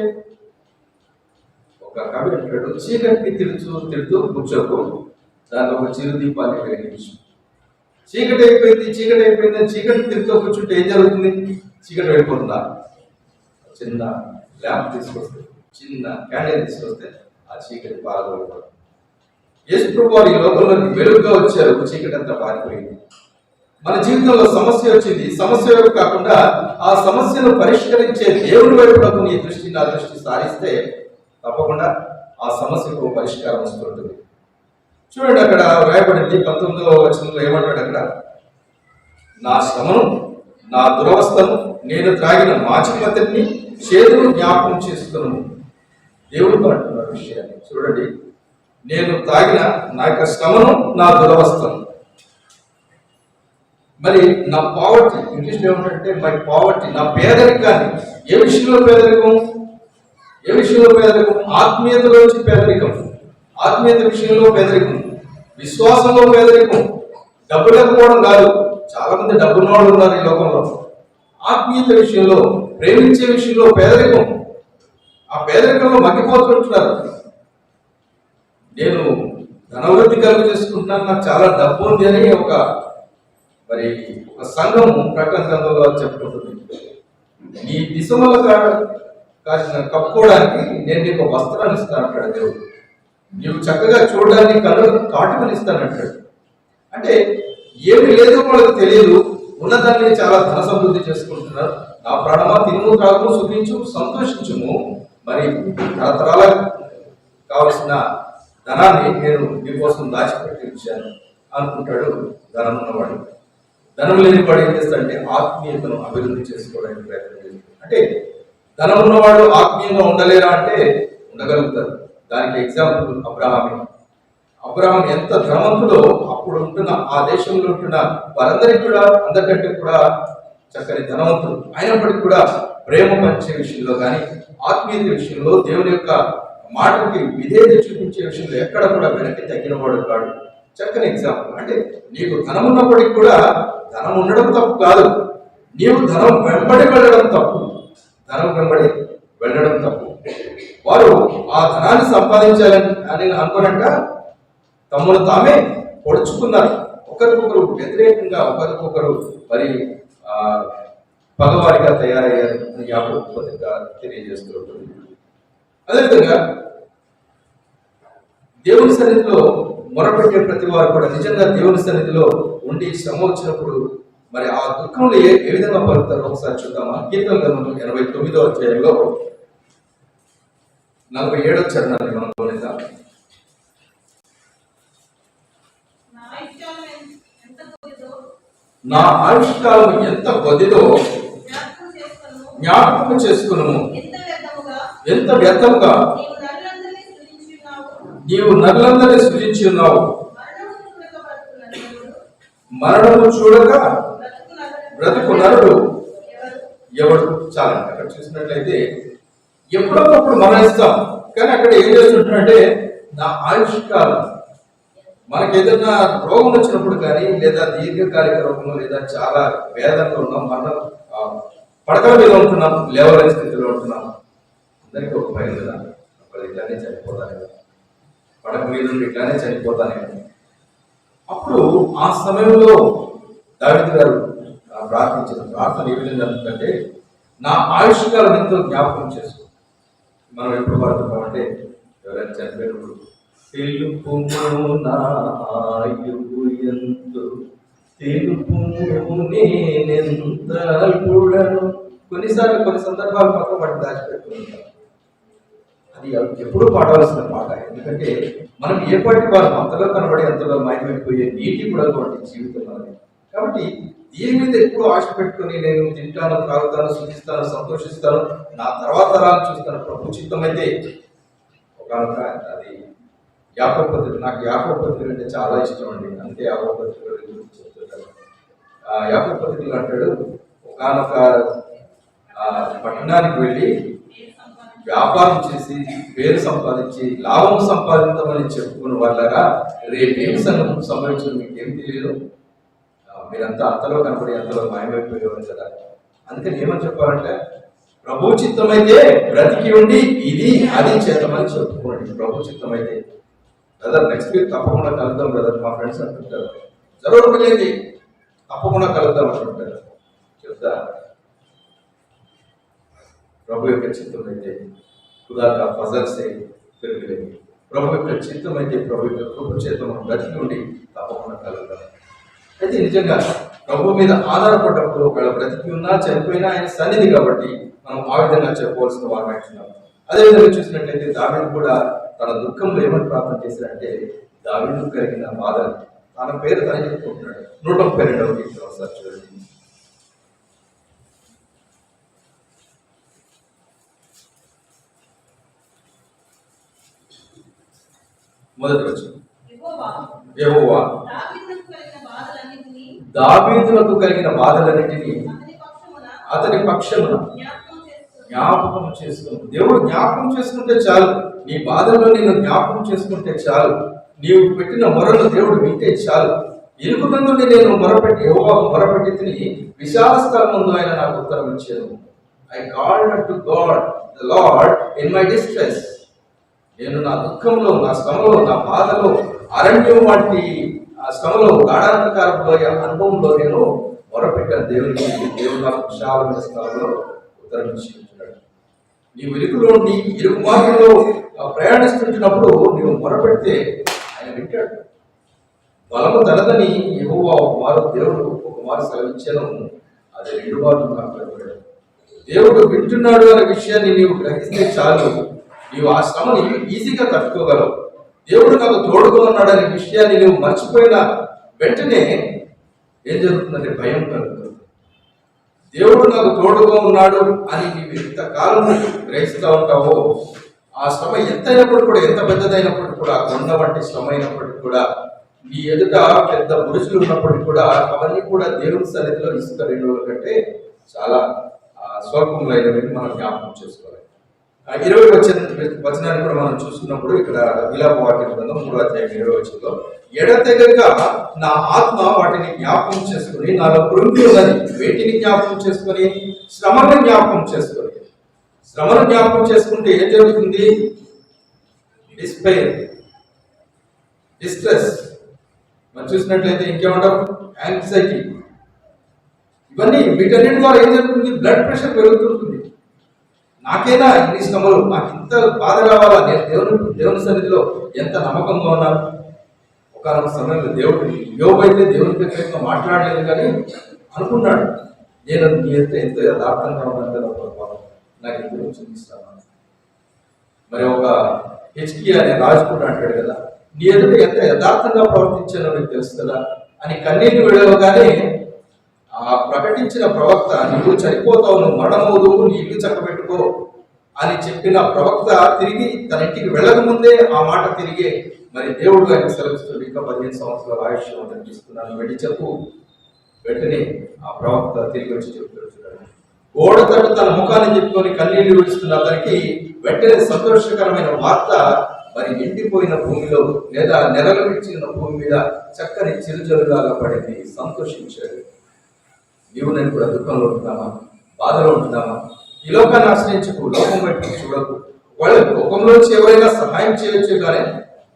ఒక కవి అంటాడు, చీకటిని తిడుతూ కూర్చోకు, దాంట్లో ఒక చిరు దీపాన్ని వెలిగించు. చీకటి అయిపోయింది చీకటిని తిడుతూ కూర్చుంటే ఏం జరుగుతుంది? చీకటి వెళ్ళిపోతుందా? చిన్న ల్యాంప్ తీసుకొస్తే, చిన్న క్యాండిల్ తీసుకొస్తే ఆ చీకటి బాగా వెళ్ళిపోతుంది. యేసు ప్రభు వారు ఈ లోకంలోకి వెలుగుగా వచ్చారు, చీకటి అంతా పారిపోయింది. మన జీవితంలో సమస్య వచ్చింది, సమస్య వైపు కాకుండా ఆ సమస్యను పరిష్కరించే దేవుడి వైపు నీ దృష్టి, నా దృష్టి సారిస్తే తప్పకుండా ఆ సమస్యకు పరిష్కారం వస్తుంటుంది. చూడండి, అక్కడ రాయబడింది 19వ వచనంలో ఏమంటాడు? అక్కడ నా శ్రమను, నా దురవస్థను, నేను త్రాగిన మాచిమతిని చేతులు జ్ఞాపకం చేస్తున్నాను. దేవుడితో అంటున్న విషయాన్ని చూడండి. నేను తాగిన నా యొక్క శ్రమను, నా దురవస్థను, మరి నా పావర్టీ, ఇంగ్లీష్లో ఏమంటే మై పావర్టీ, నా పేదరికాన్ని. ఏ విషయంలో పేదరికం? ఏ విషయంలో పేదరికం? ఆత్మీయతలోంచి పేదరికం, ఆత్మీయత విషయంలో పేదరికం, విశ్వాసంలో పేదరికం. డబ్బు లేకపోవడం కాదు, చాలా మంది డబ్బున్న వాళ్ళు ఉన్నారు ఈ లోకంలో. ఆత్మీయత విషయంలో, ప్రేమించే విషయంలో పేదరికం. ఆ పేదరికంలో మగ్గిపోతుంటున్నారు. నేను ధనవృద్ధి కలుగు చేసుకుంటున్నాను, నాకు చాలా డబ్బు ఉంది అని ఒక సంఘం ప్రకటన గ్రంథంలో చెప్పుకుంటుంది. నీ దిశమల కాసిన కప్పుకోవడానికి నేను నీకు ఒక వస్త్రాన్ని ఇస్తాను అంటాడు దేవుడు. నీవు చక్కగా చూడడానికి కళ్ళకు కాటుకలు ఇస్తానంటాడు. అంటే ఏమి లేదో వాళ్ళకి తెలియదు, ఉన్నదాన్ని చాలా ధన సమృద్ధి చేసుకుంటున్నారు. నా ప్రాణమా తినుము, త్రాగుము, సుఖించు, సంతోషించుము, మరి తరతరాలకు కావలసిన ధనాన్ని నేను మీకోసం దాచిపెట్టి ఇచ్చాను అనుకుంటాడు ధనం ఉన్నవాడు. ధనం లేని వాడు ఏం చేస్తాడంటే ఆత్మీయతను అభివృద్ధి చేసుకోవడానికి ప్రయత్నం చేస్తాడు. అంటే ధనం ఉన్నవాడు ఆత్మీయంగా ఉండలేరా అంటే ఉండగలుగుతారు. దానికి ఎగ్జాంపుల్ అబ్రహామే. అబ్రహాం ఎంత ధనవంతుడో అప్పుడు ఉంటున్న ఆ దేశంలో ఉంటున్న వారందరికీ కూడా, అందరికంటే కూడా చక్కని ధనవంతుడు. అయినప్పటికీ కూడా ప్రేమ పంచే విషయంలో కానీ, ఆత్మీయత విషయంలో, దేవుని యొక్క మాటకి విధేయత చూపించే విషయంలో ఎక్కడ కూడా వెనక్కి తగ్గిన వాడు కాడు. చక్కని ఎగ్జాంపుల్. అంటే నీకు ధనం ఉన్నప్పటికీ కూడా, ధనం ఉండడం తప్పు కాదు, నీవు ధనం వెంబడి వెళ్ళడం తప్పు. ధనం వెంబడి వెళ్ళడం తప్పు. వారు ఆ ధనాన్ని సంపాదించాలని అని అనుకున్నాక తమ్ముడు తామే పొడుచుకున్నారు. ఒకరికొకరు వ్యతిరేకంగా, ఒకరికొకరు మరి పగవాడిగా తయారయ్యారు అని యాకోబు పత్రిక తెలియజేస్తూ ఉంటుంది. అదేవిధంగా దేవుని సన్నిధిలో మొరపెట్టే ప్రతి వారు కూడా నిజంగా దేవుని సన్నిధిలో ఉండి శ్రమ వచ్చినప్పుడు మరి ఆ దుఃఖంలో ఏ విధంగా పలుకుతారో ఒకసారి చూద్దామా. కీర్తన గ్రంథం 89వ అధ్యాయంలో 47వ చరణాన్ని మనం గమనిద్దాం. నా ఆయుష్కాలం ఎంత కొద్దిదో జ్ఞాపకం చేసుకును, ఎంత వ్యర్థముగా నీవు నరులందరినీ సృజించి ఉన్నావు. మరణము చూడక బ్రతుకు నరుడు ఎవడు? చాలా అక్కడ చూసినట్లయితే ఎప్పుడప్పుడు మరణిస్తాం, కానీ అక్కడ ఏం చేస్తుంటారంటే నా ఆయుష్కాలం. మనకి ఏదైనా రోగం వచ్చినప్పుడు కానీ, లేదా దీర్ఘకాలిక రోగం, లేదా చాలా వేదనలో ఉన్నాం, మరణం పడకల మీద ఉంటున్నాం, లేవలేని స్థితిలో ఉంటున్నాం. అందరికీ ఒక భయం కదా, అప్పుడు ఇట్లానే చనిపోతానే కదా, పడక మీద నుండి ఇట్లానే చనిపోతానే. అప్పుడు ఆ సమయంలో దావీదు గారు ప్రార్థించిన ప్రార్థన ఏ విధంగా అంటే, నా ఆయుష్కాలం ఎంతో జ్ఞాపకం చేసుకో. మనం ఎప్పుడు పాడుతున్నామంటే ఎవరైనా చనిపోయినప్పుడు తెలుపుము నా ఆయువు ఎంతో, తెలుపుము నేనెంత అల్పుడను. కొన్నిసార్లు కొన్ని సందర్భాలు పక్కన పట్టి దాచిపెట్టుకుంటాం. అది ఎప్పుడు పాడవలసిన పాట. ఎందుకంటే మనం ఏ పాటి వారు అంతలో కనబడి అంతలో మాయమైపోయే నీటి కూడా వంటి జీవితం అనేది. కాబట్టి దీని మీద ఎప్పుడు ఆశ పెట్టుకుని నేను తింటాను, త్రాగుతాను, సుఖిస్తాను, సంతోషిస్తాను, నా తర్వాత తరాలు చూస్తాను, ప్రభు చిత్తమైతే ఒకనొక అది యాకోబు పత్రిక. నాకు యాకోబు పత్రిక అంటే చాలా ఇష్టం అండి, అందుకే యాకోబు పత్రిక గురించి చెప్తుంటాను. యాకోబు పత్రికలు అంటాడు, ఒకనొక పట్టణానికి వెళ్ళి వ్యాపారం చేసి పేరు సంపాదించి లాభం సంపాదించమని చెప్పుకున్న వాళ్ళగా రేపేమి సంభవించడం మీకు ఏం తెలియదు, మీరంతా అంతలో కనపడి అంతలో మాయమైపోయేవారు కదా. అందుకని ఏమని చెప్పాలంటే, ప్రభు చిత్తమైతే బ్రతికి ఉండి ఇది అది చేద్దామని చెప్పుకోండి. ప్రభు చిత్తమైతే బ్రదర్ నెక్స్ట్ వీక్ తప్పకుండా కలుద్దాం బ్రదర్, మా ఫ్రెండ్స్ అంటుంటారు. జరగలేదు, తప్పకుండా కలుద్దాం అంటుంటారు. చెప్తా, ప్రభు యొక్క చిత్తం అయితే ఖుదాకా ఫజల్ సే పెరుగులేదు. ప్రభు యొక్క చిత్తం అయితే, ప్రభు యొక్క కృప చేత మనం బ్రతికి ఉండి తప్పకుండా కలుగుతాం. అయితే నిజంగా ప్రభు మీద ఆధారపడ్డప్పుడు ఒకవేళ బ్రతికి ఉన్నా చనిపోయినా ఆయన సన్నిధి కాబట్టి మనం ఆ విధంగా చెప్పవలసిన వారు అంటున్నాం. అదేవిధంగా చూసినట్లయితే దావీదు కూడా తన దుఃఖంలో ఏమని ప్రార్థన చేశాడంటే, దావీదు కలిగిన బాధలు తన పేరు తన చెప్పుకుంటున్నాడు. 132వ కీర్తన ఒకసారి చూడండి. మొదటి వచనం. యెహోవా యెహోవా దావీదునకు కలిగిన బాధలన్నిటినీ అతని పక్షమున జ్ఞాపకం చేసుకుని. దేవుడు జ్ఞాపకం చేసుకుంటే చాలు. నీ బాధల్లో నేను జ్ఞాపకం చేసుకుంటే చాలు. నీవు పెట్టిన మొరను దేవుడు వింటే చాలు. ఇరుకుట నుండి నేను మొరపెట్టి యెహోవాకు మొరపెట్టి తిని విశాల స్థలం ముందు ఆయన నాకు ఉత్తరం ఇచ్చాను. I called to God the lord in my distress. నేను నా దుఃఖంలో, నా శ్రమలో, నా బాధలో, అరణ్యం వంటి ఆ శ్రమలో, గాఢాంధకారంలో, అనుభవంలో నేను మొరపెట్టాను దేవునికి. దేవుడు నాకు విశాలమైన స్థలంలో ఉత్తరం ఇచ్చాడు. నీ ఇరుకులో, నీ ఇరుకు మార్గంలో ప్రయాణిస్తుంటున్నప్పుడు నీవు మొరపెడితే ఆయన వింటాడు. బలము తనదని యెహోవా ఒకమారు దేవుడు ఒకమారు సెలవిచ్చాను. అది 2 మార్లు నాకు కనపడాడు. దేవుడు వింటున్నాడు అనే విషయాన్ని నీవు గ్రహిస్తే చాలు. నీవు ఆ శ్రమని ఈజీగా తట్టుకోగలవు. దేవుడు నాకు తోడుగా ఉన్నాడు అనే విషయాన్ని నువ్వు మర్చిపోయిన వెంటనే ఏం జరుగుతుందంటే భయం కలుగుతుంది. దేవుడు నాకు తోడుగా ఉన్నాడు అని నీవు ఎంతకాలం గ్రహిస్తూ ఉంటావో, ఆ శ్రమ ఎంతైనప్పుడు కూడా, ఎంత పెద్దదైనప్పటికీ కూడా, కొండ వంటి శ్రమ అయినప్పటికీ కూడా, నీ ఎదుట పెద్ద బురుజులు ఉన్నప్పటికీ కూడా, అవన్నీ కూడా దేవుని సన్నిధిలో ఇసుక రేణువుల కంటే చాలా స్వల్పములైనవి మనం జ్ఞాపకం చేసుకోవాలి. 20 వచనాన్ని కూడా మనం చూస్తున్నప్పుడు ఇక్కడ విలాప వాక్య గ్రంథం 3వ అధ్యాయం 20వ వచనంలో, ఎడతెగక నా ఆత్మ వాటిని జ్ఞాపకం చేసుకుని నాలో కృంగి ఉన్నది. వేటిని జ్ఞాపకం చేసుకొని? శ్రమను జ్ఞాపకం చేసుకొని. శ్రమను జ్ఞాపకం చేసుకుంటే ఏం జరుగుతుంది? Despair, distress. మనం చూసినట్లయితే ఇంకేమంటారు? యాంగ్జైటీ. ఇవన్నీ వీటన్నిటి ద్వారా ఏం జరుగుతుంది? Blood pressure పెరుగుతుంటుంది. నాకేనా ఇన్ని శ్రమలు, నాకు ఇంత బాధ కావాలా? నేను దేవుని సన్నిధిలో ఎంత నమ్మకంగా ఉన్నాను. ఒకనొక సమయంలో దేవుడు యోబు అయితే దేవుని వ్యతిరేకంగా మాట్లాడలేదు, కానీ అనుకున్నాడు, నేను నీ ఎంతో యథార్థంగా ఉన్నాను కదా ప్రభావం, నాకు ఇందులో చూపిస్తాను. మరి ఒక హెచ్కియా అనే రాజు కూడా అంటాడు కదా, నీ ఎదుట ఎంత యథార్థంగా ప్రవర్తించానో నీకు తెలుసు కదా అని కన్నీళ్లు విడవగానే ఆ ప్రకటించిన ప్రవక్త, నువ్వు చనిపోతావు, నువ్వు మరణమవుదువు, నీ ఇల్లు చక్కబెట్టుకో అని చెప్పిన ప్రవక్త తిరిగి తన ఇంటికి వెళ్ళక ముందే ఆ మాట తిరిగే మరి దేవుడు ఆయన సెలవిస్తాడు, ఇంకా 15 సంవత్సరాల ఆయుష్ తగ్గిస్తున్నాను, వెళ్ళి చెప్పు. వెంటనే ఆ ప్రవక్త తిరిగి వచ్చి చెప్తాడు, గోడ తట్టు తన ముఖాన్ని చెప్పుకొని కన్నీళ్లు విడుస్తున్న అతనికి వెంటనే సంతోషకరమైన వార్త మరి ఎండిపోయిన భూమిలో లేదా నెలలు విడిచిన భూమి మీద చక్కని చిరుజరులాగా పడింది. సంతోషించాడు. నీవు నేను కూడా దుఃఖంలో ఉంటున్నామా, బాధలో ఉంటున్నామా? ఈ లోకాన్ని ఆశ్రయించకు, లోకం వైపు చూడకు. వాళ్ళ లోకంలోంచి ఎవరైనా సహాయం చేయొచ్చు, కానీ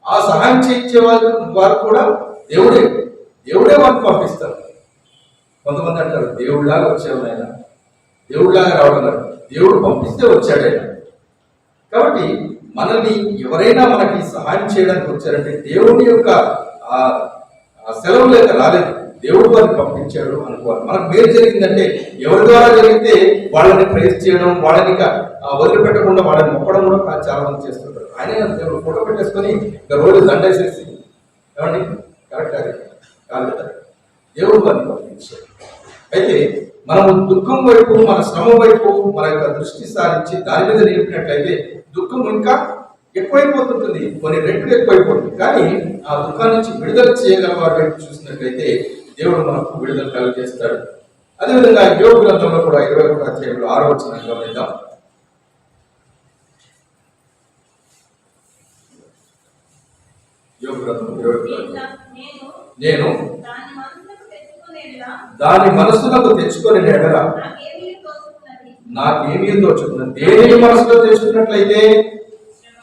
ఆ సహాయం చేయించే వారు కూడా దేవుడే వారికి పంపిస్తారు. కొంతమంది అంటారు, దేవుడిలాగా వచ్చావు ఆయన, దేవుడిలాగా రావడం కాదు, దేవుడు పంపిస్తే వచ్చాడైనా. కాబట్టి మనల్ని ఎవరైనా మనకి సహాయం చేయడానికి వచ్చారంటే దేవుని యొక్క సెలవు లేక రాలేదు, దేవుడు వారిని పంపించాడు అనుకోవాలి. మనకు మేలు జరిగిందంటే ఎవరి ద్వారా జరిగితే వాళ్ళని ప్రైజ్ చేయడం, వాళ్ళని వదిలిపెట్టకుండా వాళ్ళని మొక్కడం కూడా చాలా మంది చేస్తుంటారు. ఆయన దేవుడు ఫోటో పెట్టేసుకొని రోజు దండేసేసి ఏమండి కరెక్ట్ కాదు, దేవుడు వారిని పంపించాడు. అయితే మనం దుఃఖం వైపు, మన శ్రమ వైపు మన యొక్క దృష్టి సారించి దాని మీద నిలిపినట్లయితే దుఃఖం ఇంకా ఎక్కువైపోతుంటుంది, కొన్ని రెట్లు ఎక్కువైపోతుంది. కానీ ఆ దుఃఖాన్ని నుంచి విడుదల చేయగల వారి వైపు చూసినట్లయితే దేవుడు మనకు విడుదల కలుగజేస్తాడు. అదేవిధంగా యోబు గ్రంథంలో కూడా 21వ అధ్యాయంలో 6వ వచనాన్ని గమనిద్దాం. యోబు గ్రంథం 21వ, నేను దాని మనసులకు తెచ్చుకొని ఎడలా నాకేమీ తోచుకున్నది. దేనిని మనసులో తెచ్చుకున్నట్లయితే,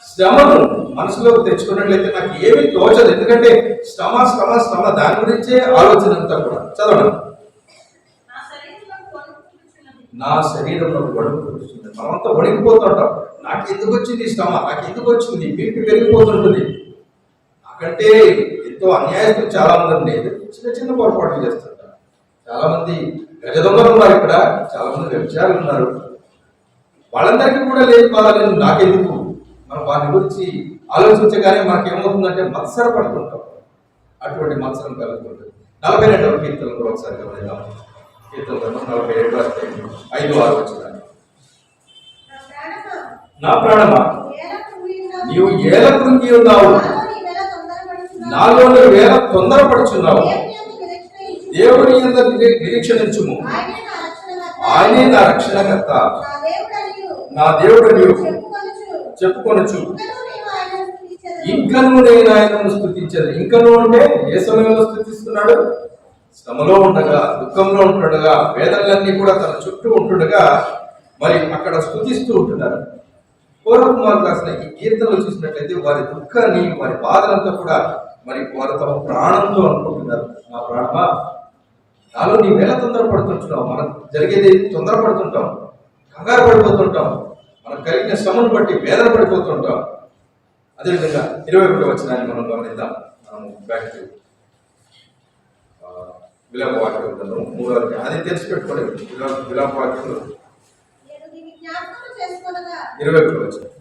శ్రమను మనసులోకి తెచ్చుకున్నట్లయితే నాకు ఏమీ తోచదు. ఎందుకంటే శ్రమ శ్రమ శ్రమ, దాని గురించే ఆలోచన అంతా కూడా. చదవడం, నా శరీరంలో వణుకు పుడుతుంది. మనమంతా వణికిపోతుంటాం. నాకు ఎందుకు వచ్చింది శ్రమ, నాకు ఎందుకు వచ్చింది, బీపీ పెరిగిపోతుంటుంది. నాకంటే ఎంతో అన్యాయస్తులు చాలా మంది చిన్న చిన్న పొరపాట్లు చేస్తుంటారు. చాలా మంది గజ దొంగలు ఉన్నారు, ఇక్కడ చాలా మంది వ్యభిచారులు ఉన్నారు. వాళ్ళందరికీ కూడా లేదు బాధ, లేదు నాకెందుకు. మనం వాటి గురించి ఆలోచించగానే మనకేమవుతుందంటే మత్సర పడుతుంటాం. అటువంటి మత్సరం కలుగుతుంటుంది. 42వ కీర్తన కూడా ఒకసారి గమనిద్దాం. కీర్తన 42వ అధ్యాయం 5-6 వచనాలు. నా ప్రాణమా, నీవు ఏల కృంగి ఉన్నావు, నాలోని వేళ తొందరపడుచున్నావు. దేవుని యందు నిరీక్షణించుము. ఆయనే నా రక్షణకర్త, నా దేవుడు నీవు చెప్పుకొనొచ్చు. ఇంకను నేను ఆయనను స్తుతించదు. ఇంకను అంటే ఏ సమయంలో స్తుతిస్తున్నాడు? శ్రమలో ఉండగా, దుఃఖంలో ఉంటుండగా, వేదనలన్నీ కూడా తన చుట్టూ ఉంటుండగా మరి అక్కడ స్తుతిస్తూ ఉంటున్నారు. పూర్వకుమారు రాసిన ఈ కీర్తనలు చూసినట్లయితే వారి దుఃఖాన్ని, వారి బాధలంతా కూడా మరి వారు తమ ప్రాణంతో అనుకుంటున్నారు. నా ప్రాణమా, నాలో నీ వేళ తొందరపడుతుంటున్నాం. మనకు జరిగేది తొందరపడుతుంటాం, కంగారు పడిపోతుంటాం, మనకు కలిగిన శ్రమను బట్టి వేదన పడిపోతుంటాం. అదేవిధంగా 21వ వచనాన్ని మనం గమనిద్దాం. మనం బ్యాక్ టు విలాప వాక్యం 3వ అది తెలిసి పెట్టుకోండి. విలాప వాక్యంలో 21వ వచనం,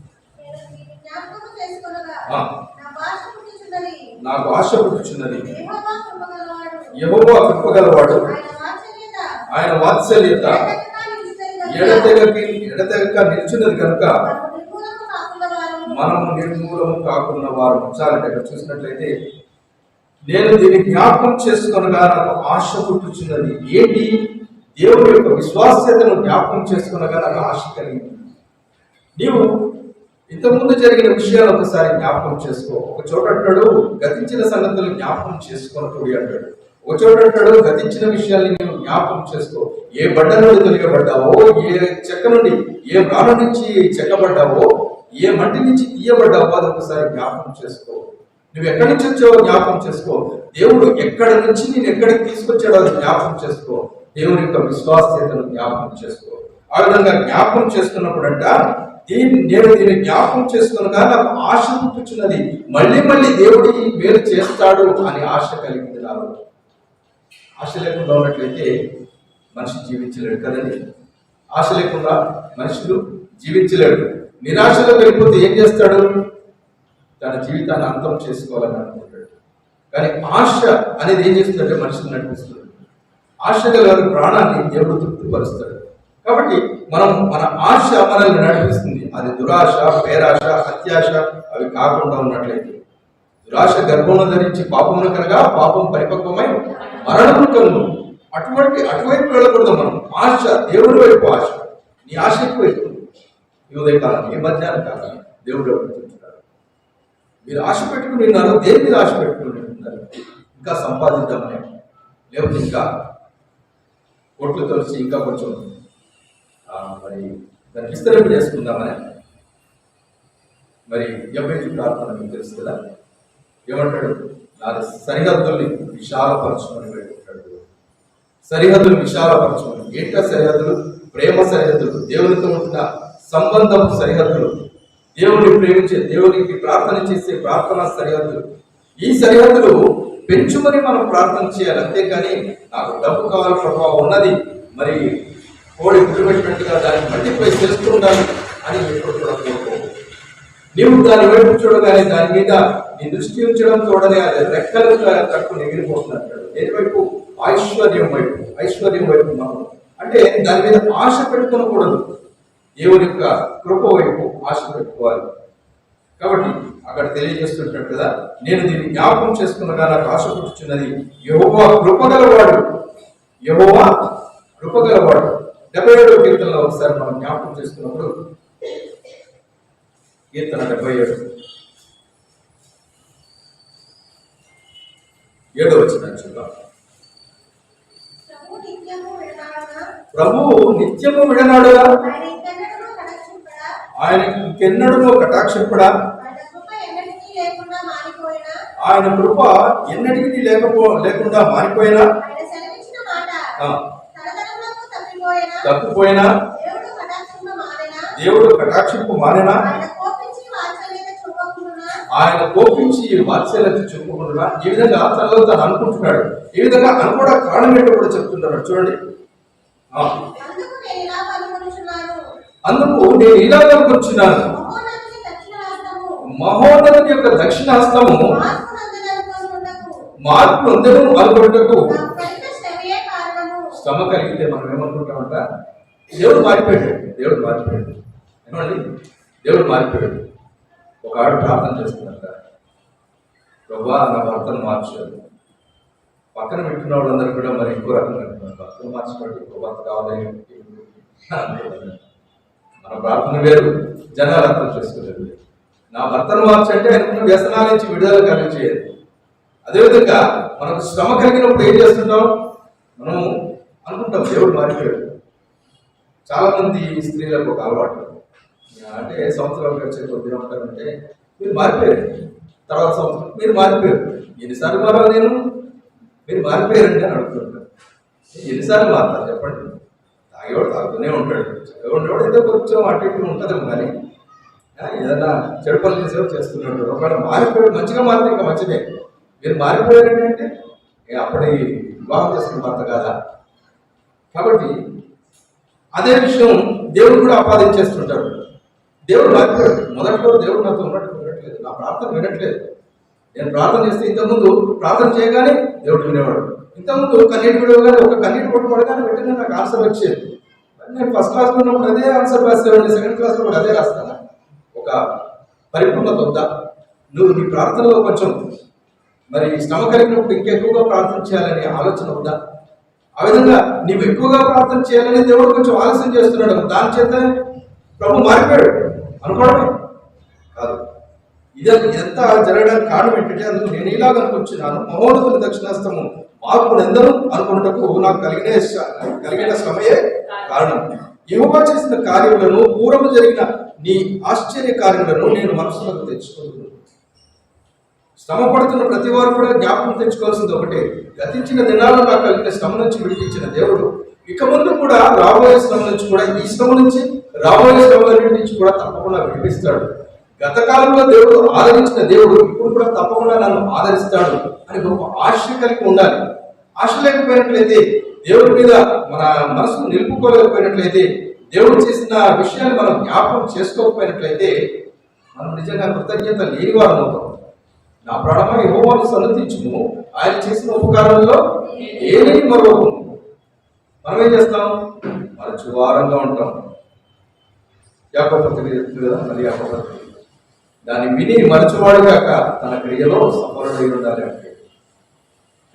నాకు ఆశ పుట్టుచున్నది, యెహోవా కృపగలవాడు, ఆయన వాత్సల్యత ఎడతెగక నిలిచినది కనుక మనము నిర్మూలము కాకున్న వారు. చాలంటే ఇక్కడ చూసినట్లయితే నేను దీన్ని జ్ఞాపకం చేసుకొనగా నాకు ఆశ పుట్టుచున్నది. ఏంటి? దేవుని యొక్క విశ్వాస్యతను జ్ఞాపకం చేసుకొనగా నాకు ఆశ కలిగింది. నీవు ఇంతకుముందు జరిగిన విషయాలు ఒకసారి జ్ఞాపకం చేసుకో. ఒక చోట అంటాడు గతించిన సంగతులు జ్ఞాపకం చేసుకున్నప్పుడు అంటాడు, ఒక చోట అంటాడు గతించిన విషయాల్ని నీవు జ్ఞాపకం చేసుకో. ఏ బండ నుండి తొలగబడ్డావో, ఏ చెక్క నుండి, ఏ రాళ్ళ నుంచి చెక్కబడ్డావో, ఏ మట్టి నుంచి తీయబడ్డావో అది ఒకసారి జ్ఞాపకం చేసుకో. నువ్వు ఎక్కడి నుంచి వచ్చావో జ్ఞాపకం చేసుకో. దేవుడు ఎక్కడి నుంచి నేను ఎక్కడికి తీసుకొచ్చాడో అది జ్ఞాపకం చేసుకో. దేవుని యొక్క విశ్వాస్యతను జ్ఞాపకం చేసుకో. ఆ విధంగా జ్ఞాపకం చేసుకున్నప్పుడు అంట నేను దీన్ని జ్ఞాపకం చేసుకునగా నాకు ఆశ పుట్టుచున్నది. మళ్ళీ మళ్ళీ దేవుడు మేలు చేస్తాడు అని ఆశ కలిగింది నాలో. ఆశ లేకుండా ఉన్నట్లయితే మనిషి జీవించలేడు కదండి. ఆశ లేకుండా మనుషులు జీవించలేడు. నిరాశలో వెళ్ళిపోతే ఏం చేస్తాడు? తన జీవితాన్ని అంతం చేసుకోవాలని అనుకుంటాడు. కానీ ఆశ అనేది ఏం చేస్తుందంటే మనిషిని నడిపిస్తుంది. ఆశ గల ప్రాణాన్ని దేవుడు తృప్తిపరుస్తాడు. కాబట్టి మన ఆశ మనల్ని నడిపిస్తుంది. అది దురాశ, పేరాశ, అత్యాశ అవి కాకుండా ఉన్నట్లయితే, దురాశ గర్భమును ధరించి పాపమును కనగా పాపం పరిపక్వమై మరణము కలుగు. అటువైపు వెళ్ళకూడదు మనం. ఆశ దేవుడి వైపు ఆశ. నీ ఆశ ఎక్కువైతుంది. ఈ ఉదయకాలం, ఈ మధ్యాహ్న కాలం దేవుడు అడుగుతుంటారు, మీరు ఆశ పెట్టుకుని ఉన్నారు. దేని మీద ఆశ పెట్టుకుని ఉన్నారు? ఇంకా సంపాదిద్దామని, లేకపోతే ఇంకా కోట్లు కలిసి ఇంకా కొంచెం మరి దాన్ని విస్తరింపు చేసుకుందామని. మరి ఎప్పటి ప్రార్థన మీకు తెలుసు కదా, ఏమంటాడు? నా సరిహద్దుల్ని విశాలపరచుకొని పెట్టుకుంటాడు. సరిహద్దులు విశాలపరచుకొని. ఏంటో సరిహద్దులు? ప్రేమ సరిహద్దులు, దేవునితో ఉంటున్న సంబంధం సరిహద్దులు, దేవుని ప్రేమించే, దేవునికి ప్రార్థన చేసే ప్రార్థన సరిహద్దులు. ఈ సరిహద్దులు పెంచుమని మనం ప్రార్థన చేయాలి. అంతేకాని నాకు డబ్బు కావాలి ప్రభావం ఉన్నది, మరి కోడి గుర్తుపెట్టినట్టుగా దాన్ని మల్టిప్లై చేస్తూ ఉండాలి అని ఎప్పుడు కూడా కోరుకో. నీవు దాని వైపు చూడగానే దాని మీద నీ దృష్టి ఉంచడం చూడనే అది రెక్కలు తక్కువ ఎగిరిపోతున్నట్టు. దేని వైపు? ఐశ్వర్యం వైపు. ఐశ్వర్యం వైపు మనం అంటే దాని మీద ఆశ పెట్టుకోకూడదు. దేవుని యొక్క కృప వైపు ఆశ పెట్టుకోవాలి. కాబట్టి అక్కడ తెలియజేస్తుంటాడు కదా, నేను దీన్ని జ్ఞాపకం చేసుకున్నగా నాకు ఆశ పుట్టుచున్నది. యెహోవా కృపగలవాడు, యెహోవా కృపగలవాడు. 77వ కీర్తనలో ఒకసారి మనం జ్ఞాపకం చేసుకున్నప్పుడు, కీర్తన 77 7వ వచనం చూద్దాం. ప్రభువు నిత్యము విడనాడుగా, ఆయన ఇంకెన్నడూ కటాక్షింపడా, ఆయన కృప ఎన్నటికీ లేకుండా మారిపోయినా, తప్పిపోయినా, దేవుడు కటాక్షింపు మానేనా, ఆయన కోపించి వాత్సల్యత చూపకుండా, ఈ విధంగా తనలో తను అనుకుంటున్నాడు. ఈ విధంగా అనుకోవడా కారణం ఏంటో కూడా చెప్తున్నాడు. చూడండి, అందుకు నేను ఇలా అనుకుంటున్నాను, మహోన్నతుని యొక్క దక్షిణాస్తము మార్పు అందరూ అనుకుంటూ. శ్రమ కలిగితే మనం ఏమనుకుంటామంట? దేవుడు మారిపోయాడు, దేవుడు మారిపోయాడు. ఏమండి? దేవుడు మారిపోయాడు. ఒక ఆవిడ ప్రార్థన చేస్తుందంట, ప్రభా నా భర్తను మార్చారు. పక్కన పెట్టిన వాళ్ళందరూ కూడా మరి ఇంకో రకంగా అంటున్నారు, భర్తను మార్చినట్టు ఇంకో భర్త కావాలి. మన ప్రార్థన వేరు, జనాలు అర్థం చేసుకునేది వేరు. నా భర్తను మార్చంటే అనుకున్న వ్యసనాల నుంచి విడుదల కలిగించేది. అదేవిధంగా మనకు శ్రమ కలిగినప్పుడు ఏం చేస్తుంటాం, మనం అనుకుంటాం దేవుడు మారిపోయాడు. చాలా మంది స్త్రీలకు ఒక అలవాటు, అంటే సంవత్సరాలు గడిచే కొద్ది ఉంటారంటే మీరు మారిపోయారు, తర్వాత సంవత్సరం మీరు మారిపోయారు, ఎన్నిసార్లు మారాలి నేను, మీరు మారిపోయారండి అని అడుగుతుంటారు. ఎన్నిసార్లు మారుతారు చెప్పండి? తాగేవాడు తాగుతూనే ఉంటాడు, చక్కగా ఉండేవాడు ఏదో కొంచెం అటు ఇటు ఉంటుందేమో, కానీ ఏదైనా చెడు పనులు చేసేవాడు చేస్తున్నాడు. ఒకవేళ మారిపోయాడు, మంచిగా మారితే ఇంకా మంచిదే. మీరు మారిపోయారండి అంటే అప్పటి వివాహం చేసుకున్న భర్త కాదా? కాబట్టి అదే విషయం దేవుడు కూడా ఆపాదించేస్తుంటాడు. దేవుడు మారిపోయాడు. మొదట్లో దేవుడు నాతో ఉండట్లేదు, నా ప్రార్థన వినట్లేదు. నేను ప్రార్థన చేస్తే ఇంతకుముందు ప్రార్థన చేయగానే దేవుడు వినేవాడు. ఇంతకుముందు కన్నీటి విడవగానే ఒక కన్నీటి పొట్టు పడగానే వెంటనే నాకు ఆన్సర్ వచ్చేది. నేను ఫస్ట్ క్లాస్లో ఉన్నప్పుడు అదే ఆన్సర్ రాసేవాడిని, సెకండ్ క్లాస్లో కూడా అదే రాస్తాను. ఒక పరిపూర్ణత వద్దా? నువ్వు నీ ప్రార్థనలో కొంచెం మరి శ్రమ కలిగినప్పుడు ఇంకెక్కువగా ప్రార్థన చేయాలనే ఆలోచన వద్దా? ఆ విధంగా నీవు ఎక్కువగా ప్రార్థన చేయాలని దేవుడు కొంచెం ఆలస్యం చేస్తున్నాడు. దాని చేత ప్రభు మారిపోయాడు అనుకోవడమే కాదు. ఇదంతా జరగడానికి కారణం ఏంటంటే, అందుకు నేను ఇలాగ అనుకుంటున్నాను, మహోన్నతుల దక్షిణాస్తము మార్పులు ఎందరూ అనుకున్నటకు నాకు కలిగిన శ్రమయే కారణం. యెహోవా చేసిన కార్యములను, పూర్వము జరిగిన నీ ఆశ్చర్య కార్యములను నేను మనసులోకి తెచ్చుకుంటున్నాను. శ్రమ పడుతున్న ప్రతి వారు కూడా జ్ఞాపకం తెచ్చుకోవాల్సింది ఒకటే, గతించిన దినాల్లో నాకు కలిగిన శ్రమ నుంచి విడిపించిన దేవుడు ఇక ముందు కూడా రాబోయే శ్రమ నుంచి కూడా, ఈ శ్రమ నుంచి రాబోయే శ్రమలన్నిటి నుంచి కూడా తప్పకుండా విడిపిస్తాడు. గత కాలంలో దేవుడు ఆదరించిన దేవుడు ఇప్పుడు కూడా తప్పకుండా నన్ను ఆదరిస్తాడు అని గొప్ప ఆశ కలిగి ఉండాలి. ఆశ లేకపోయినట్లయితే, దేవుడి మీద మన మనసును నిలుపుకోలేకపోయినట్లయితే, దేవుడు చేసిన విషయాన్ని మనం జ్ఞాపకం చేసుకోకపోయినట్లయితే మనం నిజంగా కృతజ్ఞత లేని వారం అవుతాం. నా ప్రాణమా యెహోవాను సన్నతించుము, ఆయన చేసిన ఉపకారంలో ఏమీ మరొకము. మనం ఏం చేస్తాం? మరచి వారంగా ఉంటాం. యాకోబు పత్రిక చెప్తుంది కదా, మరి యాకోబు పత్రిక దాన్ని విని మరచువాడు కాక తన క్రియలో సఫలుడై ఉండాలి అంటే.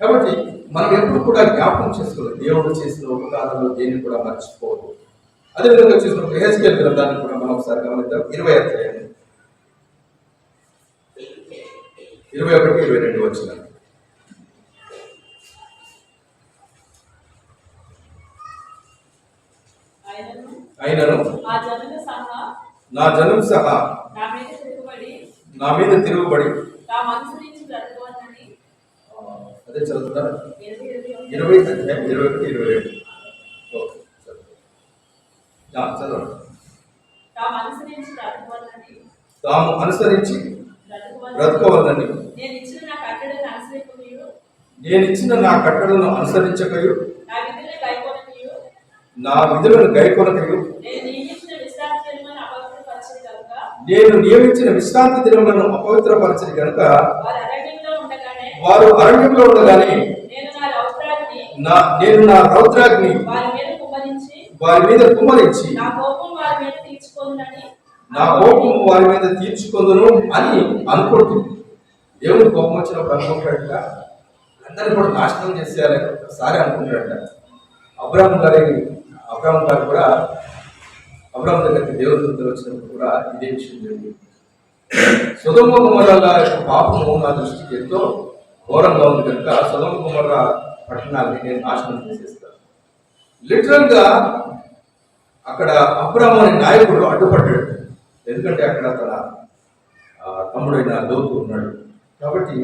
కాబట్టి మనం ఎప్పుడు కూడా జ్ఞాపకం చేసుకోవాలి, దేవుడు చేసిన ఉపకారంలో దేన్ని కూడా మర్చిపోవద్దు. అదేవిధంగా చూసినప్పుడు యెహెజ్కేలు గ్రంథాన్ని కూడా మనం ఒకసారి గమనిద్దాం. 20 అధ్యాయం 21, 22 వచనాలు. అయినను నా జనులు సహా నా మీద తిరుగుబడి అదే చదువుతున్నా 20 అధ్యాయం 21, 22. చదవండి. తాము అనుసరించి బ్రతుకోవాలని నేను ఇచ్చిన నా కట్టడలను అనుసరించకయు, నా విధులను గైకొనకయు, నేను నియమించిన విశ్రాంతి దినములను అపవిత్రపరచని కనుక వారు అరణ్యంలో ఉండగానే నేను నా రౌద్రాగ్ని వారి మీద కుమ్మరించి నా కోపం వారి మీద తీర్చుకొందును అని అనుకుంటుంది. దేవుడు కోపం వచ్చినప్పుడు అనుకుంటాడట, అందరినీ కూడా నాశనం చేసేయాలి ఒకసారి అనుకుంటాడట. అబ్రాహం గారు కూడా అబ్రాహం దగ్గరికి దేవుడి దూతలు వచ్చినప్పుడు కూడా ఇదే విషయం జరిగింది. సొదొమ గొమొర్రా యొక్క పాపము నా దృష్టికి ఎంతో ఘోరంగా ఉంది కనుక సొదొమ గొమొర్రా పట్టణాన్ని నేను నాశనం చేసేస్తాను. లిటరల్ గా అక్కడ అబ్రాహం అనే నాయకుడు అడ్డుపడ్డాడు. ఎందుకంటే అక్కడ తన తమ్ముడైన లోతు ఉన్నాడు కాబట్టి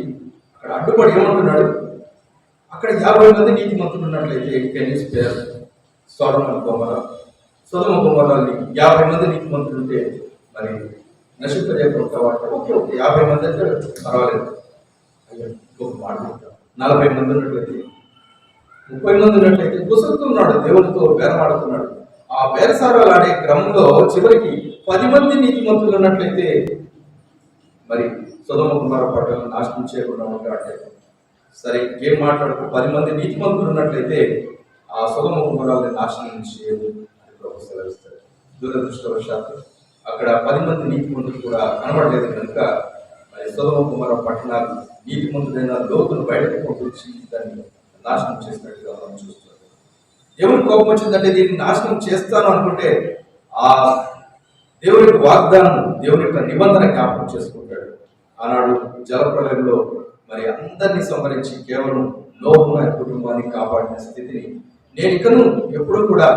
అక్కడ అడ్డుపడి ఏమంటున్నాడు, అక్కడ 50 మంది నీతిమంతులు ఉన్నట్లయితే కెన్ స్పేర్ సొదొమ గొమొర్రాని 50 మంది నీతిమంతులు ఉంటే మరి నశింపజేయకుండా ఓకే 50 మంది అంటే పర్వాలేదు, అయ్యో ఒక మాట 40 మంది ఉన్నట్లయితే 30 మంది ఉన్నట్లయితే గుసగుతున్నాడు, దేవునితో బేరమాడుతున్నాడు. ఆ బేరసారాలు ఆడే క్రమంలో చివరికి 10 మంది నీతిమంతులు ఉన్నట్లయితే మరి సొదొమ గొమొర్రా పట్టణాలను నాశనం చేయకుండా ఉంటాడు. సరే ఏం మాట్లాడుకో, 10 మంది నీతిమంతులు ఉన్నట్లయితే ఆ సొదొమ గొమొర్రాని నాశనం చేయదు అని ప్రభు సెలవిస్తాడు. దురదృష్టవశాత్తు అక్కడ 10 మంది నీతిమంతులు కూడా కనబడలేదు కనుక మరి సొదొమ గొమొర్రా పట్టణాలు నీతిమంతుడైన లోతును బయటకు పంపించి దాన్ని నాశనం చేసినట్టుగా మనం చూస్తున్నాం. దేవుని కోపం వచ్చిందంటే దీన్ని నాశనం చేస్తాను అనుకుంటే ఆ దేవుని యొక్క వాగ్దానం, దేవుని యొక్క నిబంధన జ్ఞాపకం చేసుకుంటాడు. ఆనాడు జలప్రలయంలో మరి అందరినీ సంహరించి కేవలం నోహు ఆయన కుటుంబాన్ని కాపాడిన స్థితిని నేను ఇకను ఎప్పుడు కూడా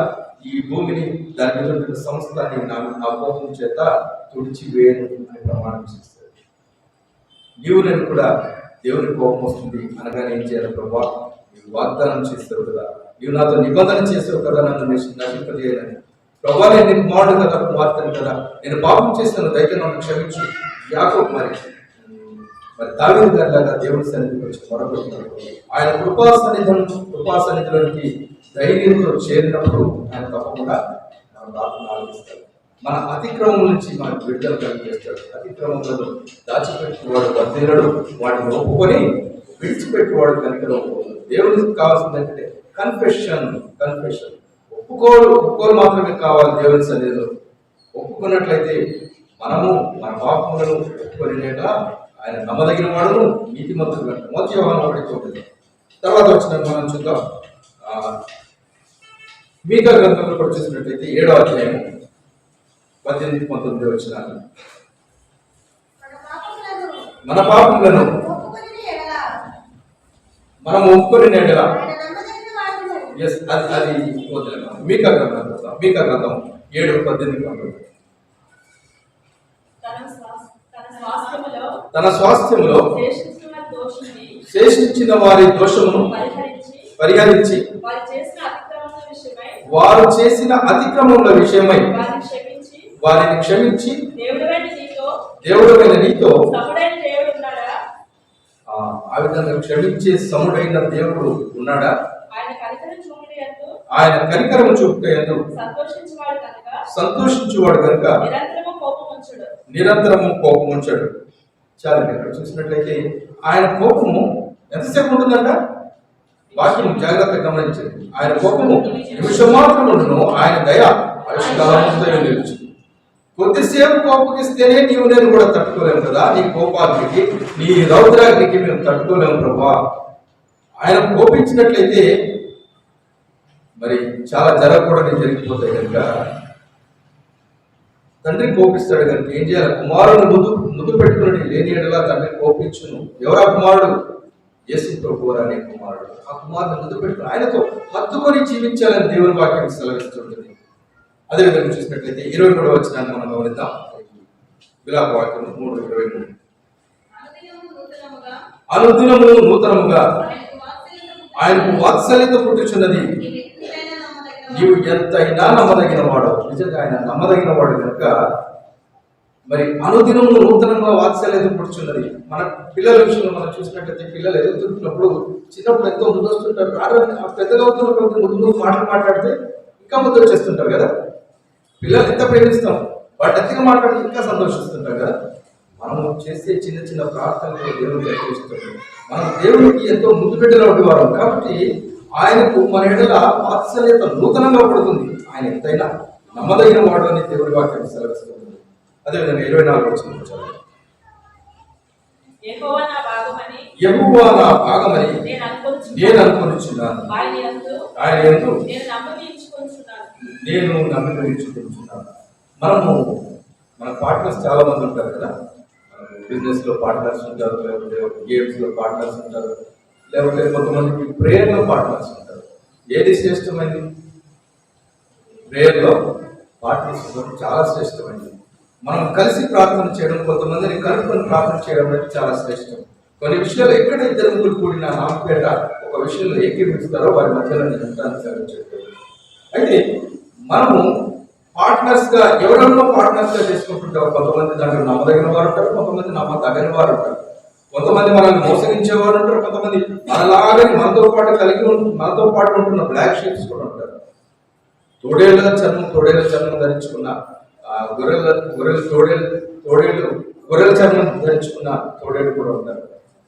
ఈ భూమిని దాని మీద ఉన్న సంస్థని నా కోపం చేత తుడిచివేయను అని ప్రమాణం చేస్తాడు. నీవు నేను కూడా దేవుని కోపం వస్తుంది అనగానే ఏం చేయాలి? ప్రభా, నీవు వాగ్దానం చేస్తావు కదా, నీవు నాతో నిబంధన చేసావు కదా, నన్ను నశింపజేయాలని. ప్రభా, నేను నీ కుమారుడు కదా, కుమార్తెను కదా, నేను పాపం చేస్తాను, దయచేసి నన్ను క్షమించి. యాకోబు మరి దావీదు గారిలాగా దేవుని సన్నిధికి వచ్చి మొరపెడుతున్నాడు. ఆయన కృపా సన్నిధిలోనికి ధైర్యంతో చేరినప్పుడు ఆయన తప్పకుండా మన ప్రార్థన ఆలోచిస్తాడు. మన అతిక్రమం నుంచి మనకు విడుదల కలిగేస్తాడు. అతిక్రమంలో దాచిపెట్టువాడు వర్ధిల్లడు, వాటిని ఒప్పుకొని విడిచిపెట్టువాడు కనికరం. దేవునికి కావాల్సింది ఏంటంటే కన్ఫెషన్. ఒప్పుకోలు మాత్రమే కావాలి దేవుని సన్నిధిలో. ఒప్పుకున్నట్లయితే మనము మన పాపములను ఒప్పుకొనిగా ఆయన నమ్మదగిన వాడును నీతిమంతుడు. మొదటి యోహాను 1:9. తర్వాత వచ్చిన మనం చూద్దాం. మీకా గ్రంథంలో కూడా చూసినట్లయితే 7వ అధ్యాయం 18-19 వచ్చిన మన పాపములను మనం ఒప్పుకొని నెడలా. అది మీకా గ్రంథం 7:18. తన స్వాస్థ్యములో శేషించిన వారి దోషమును పరిహరించి వారు చేసిన అతిక్రమముల విషయమై వారిని క్షమించి దేవుడైన నీతో ఆ విధంగా క్షమించే సముడైన దేవుడు ఉన్నాడా? ఆయన కనికరము చూపుటయందు సంతోషించువాడు కనుక నిరంతరము కోపం ఉంచాడు. చాలా ఇక్కడ చూసినట్లయితే ఆయన కోపము ఎంతసేపు ఉంటుందంట? వాక్యం జాగ్రత్తగా గమనించండి. ఆయన కోపము నిమిషం మాత్రం ఉండును, ఆయన దయ ఆయుష్కాలంతో నిలుచు. కొద్దిసేపు కోపగిస్తేనే నీవు నేను కూడా తట్టుకోలేము కదా. నీ కోపాగ్నికి, నీ రౌద్రాగ్నికి మేము తట్టుకోలేము ప్రభా. ఆయన కోపించినట్లయితే మరి చాలా జరగకూడని జరిగిపోతాయి కనుక తండ్రి కోపిస్తాడు కనుక ఏం చేయాలి? కుమారుని ముద్దు పెట్టుకుని లేని ఎడలా తండ్రి కోపించును. ఎవరా కుమారుడు? యేసు ప్రభువు అనే కుమారుడు. ఆ కుమారుని ముద్దు పెట్టుకుని ఆయనతో హత్తుకొని జీవించాలని దేవుని వాక్యం సెలవిస్తుంటుంది. అదేవిధంగా చూసినట్లయితే 23వ వచనాన్ని మనం గమనిద్దాం. విలాప వాక్యం 3:23. అనుదినము నూతనముగా ఆయనకు వాత్సల్యత పుట్టుచున్నది, నీవు ఎంతైనా నమ్మదగిన వాడు. నిజంగా ఆయన నమ్మదగిన వాడు కనుక మరి అనుదినము నూతనంగా వాత్సల్యత పుట్టుచున్నది. మన పిల్లల విషయంలో మనం చూసినట్లయితే పిల్లలు ఎదుగుతున్నప్పుడు చిన్నప్పుడు ఎంతో ముందు వస్తుంటారు. పెద్దగా అవుతున్నప్పుడు ముందు మాటలు మాట్లాడితే ఇంకా ముందు వచ్చేస్తుంటారు కదా. పిల్లలు ఎంత ప్రేమిస్తాం, వాటి అతిగా మాట్లాడితే ఇంకా సంతోషిస్తుంటారు కదా. మనము చేసే చిన్న చిన్న ప్రార్థనలు దేవుడికి అర్పిస్తాం. మనం దేవుడికి ఎంతో ముందు పెట్టినటువంటి వారు కాబట్టి ఆయనకు మన ఎడల వాత్సల్యత నూతనంగా పడుతుంది. ఆయన ఎంతైనా నమ్మదగిన వాడు అని దేవుడి వాక్యం సెలవిస్తుంది. అదేవిధంగా 24వ వచనం చదవండి. యెహోవా నా భాగమని నేను అనుకొనుచున్నాను, ఆయన యందు నేను నమ్మకం. మనము మన పార్ట్నర్స్ చాలా మంది ఉంటారు కదా. బిజినెస్ లో పార్ట్నర్స్ ఉంటారు, లేకపోతే గేమ్స్ లో పార్ట్నర్స్ ఉంటారు, లేకపోతే కొంతమందికి ప్రేయర్ లో పార్ట్నర్స్ ఉంటారు. ఏది శ్రేష్టమైంది? ప్రేయర్ లో పార్ట్నర్స్ చాలా శ్రేష్టమైంది. మనం కలిసి ప్రార్థన చేయడం, కొంతమందిని కలుపుకొని ప్రార్థన చేయడం అనేది చాలా శ్రేష్టం. కొన్ని విషయాలు ఎక్కడ ఇద్దరు ముగ్గురు కూడిన నామపేట ఒక విషయంలో ఏకీభవిస్తారో వారి మధ్యలో నేను ఉంటాను చెప్పాను. అయితే మనము పార్ట్నర్స్ గా ఎవరెన్నో పార్ట్నర్స్ గా చేసుకుంటుంటారు. కొంతమంది దాంట్లో నమ్మదగిన వారు ఉంటారు, కొంతమంది నమ్మదగిన వారు ఉంటారు, కొంతమంది మనల్ని మోసగించేవారు ఉంటారు, కొంతమంది మనలాగే మనతో పాటు ఉంటున్న బ్లాక్ షీప్స్ కూడా ఉంటారు. తోడేళ్ల చర్మం ధరించుకున్న గొర్రెల చర్మం ధరించుకున్న తోడేళ్ళు కూడా ఉంటారు.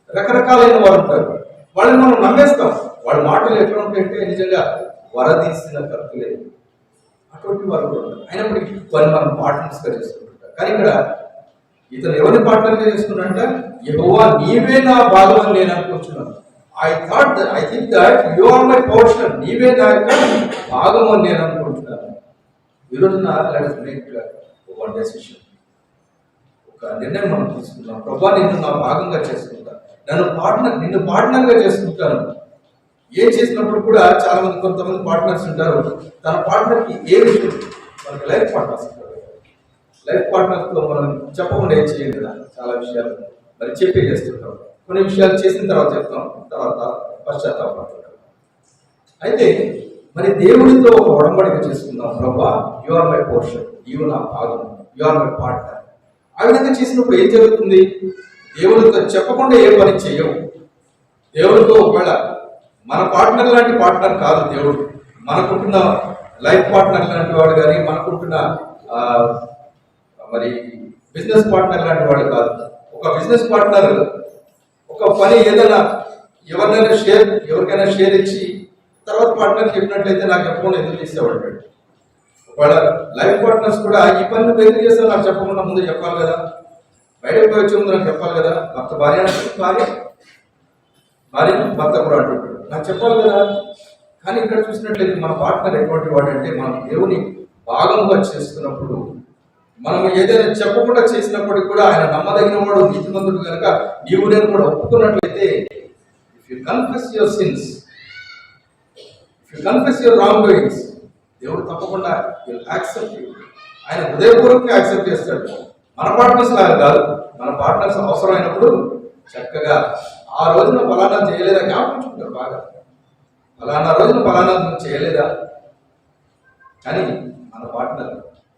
రకరకాలైన వారు ఉంటారు. వాళ్ళని మనం నమ్మేస్తాం. వాళ్ళ మాటలు ఎక్కడ ఉంటాయంటే నిజంగా వరదీసిన కత్తులే. అటువంటి వారు కూడా ఉంటారు. అయినప్పటికీ వాళ్ళు మనం పార్ట్నర్స్ గా చేసుకుంటుంటారు. కానీ ఇక్కడ ఇతను ఎవరిని పార్ట్నర్గా చేసుకున్నాడంట? యెహోవా నీవే నా భాగం అని నేను అనుకుంటున్నాను. I think that you are my portion, నీవే నా యొక్క భాగం అని నేను అనుకుంటున్నాను. ఈరోజు లెట్స్ మేక్ వన్ డెసిషన్, ఒక నిర్ణయం మనం తీసుకుందాం. ప్రభువా నిన్ను నా భాగంగా చేసుకుంటాను, నిన్ను పార్ట్నర్గా చేసుకుంటాను. ఏం చేసినప్పుడు కూడా చాలా మంది కొంతమంది పార్ట్నర్స్ ఉంటారు. తన పార్ట్నర్కి ఏ విషయం, మనకి లైఫ్ పార్ట్నర్స్ ఉంటారు. లైఫ్ పార్ట్నర్తో మనం చెప్పకుండా ఏం చేయాలి కదా, చాలా విషయాలు మరి చెప్పే చేస్తుంటాం. కొన్ని విషయాలు చేసిన తర్వాత చెప్తాం, తర్వాత పశ్చాత్తాపడతాం. అయితే మరి దేవుడితో ఒక ఒడంబడిక చేసుకుందాం. ప్రభువా యు ఆర్ మై పోర్షన్, నీవు నా భాగం, యు ఆర్ మై పార్ట్నర్. ఆ విధంగా చేసినప్పుడు ఏం జరుగుతుంది? దేవుడితో చెప్పకుండా ఏ పని చేయవు. దేవుడితో ఒకవేళ మన పార్ట్నర్ లాంటి పార్ట్నర్ కాదు దేవుడు, మనకుంటున్న లైఫ్ పార్ట్నర్ లాంటి వాడు కానీ, మనకుంటున్న మరి బిజినెస్ పార్ట్నర్ లాంటి వాడు కాదు. ఒక బిజినెస్ పార్ట్నర్ ఒక పని ఏదైనా ఎవరికైనా షేర్ ఇచ్చి తర్వాత పార్ట్నర్ చెప్పినట్లయితే నాకు చెప్పకుండా ఎందుకు చేసేవాడు. ఒకవేళ లైఫ్ పార్ట్నర్స్ కూడా ఈ పని నువ్వు ఎందుకు చేస్తావు నాకు చెప్పకుండా ముందు చెప్పాలి కదా, బయటకు పోయి వచ్చే ముందు నాకు చెప్పాలి కదా. భర్త భార్య భర్త కూడా అంటుంటాడు, నాకు చెప్పాలి కదా. కానీ ఇక్కడ చూసినట్లయితే మన పార్ట్నర్ ఎటువంటి వాడు అంటే, మనం దేవుని భాగంగా చేస్తున్నప్పుడు, మనం ఏదైనా చెప్పకుండా చేసినప్పటికీ కూడా ఆయన నమ్మదగిన వాడు, నీతిమంతుడు కనుక నీవు నేను కూడా ఒప్పుకున్నట్లయితే, if you confess your sins, if you confess your wrongdoings, దేవుడు తప్పకుండా విల్ యాక్సెప్ట్ యూ. ఆయన హృదయపూర్వకంగా యాక్సెప్ట్ చేస్తాడు. మన పార్ట్నర్స్ లాగా కాదు. మన పార్ట్నర్స్ అవసరమైనప్పుడు చక్కగా ఆ రోజున ఫలానా చేయలేదా జ్ఞాపకించుకుంటారు బాగా, ఫలానా రోజున ఫలానా చేయలేదా. కానీ మన పార్ట్నర్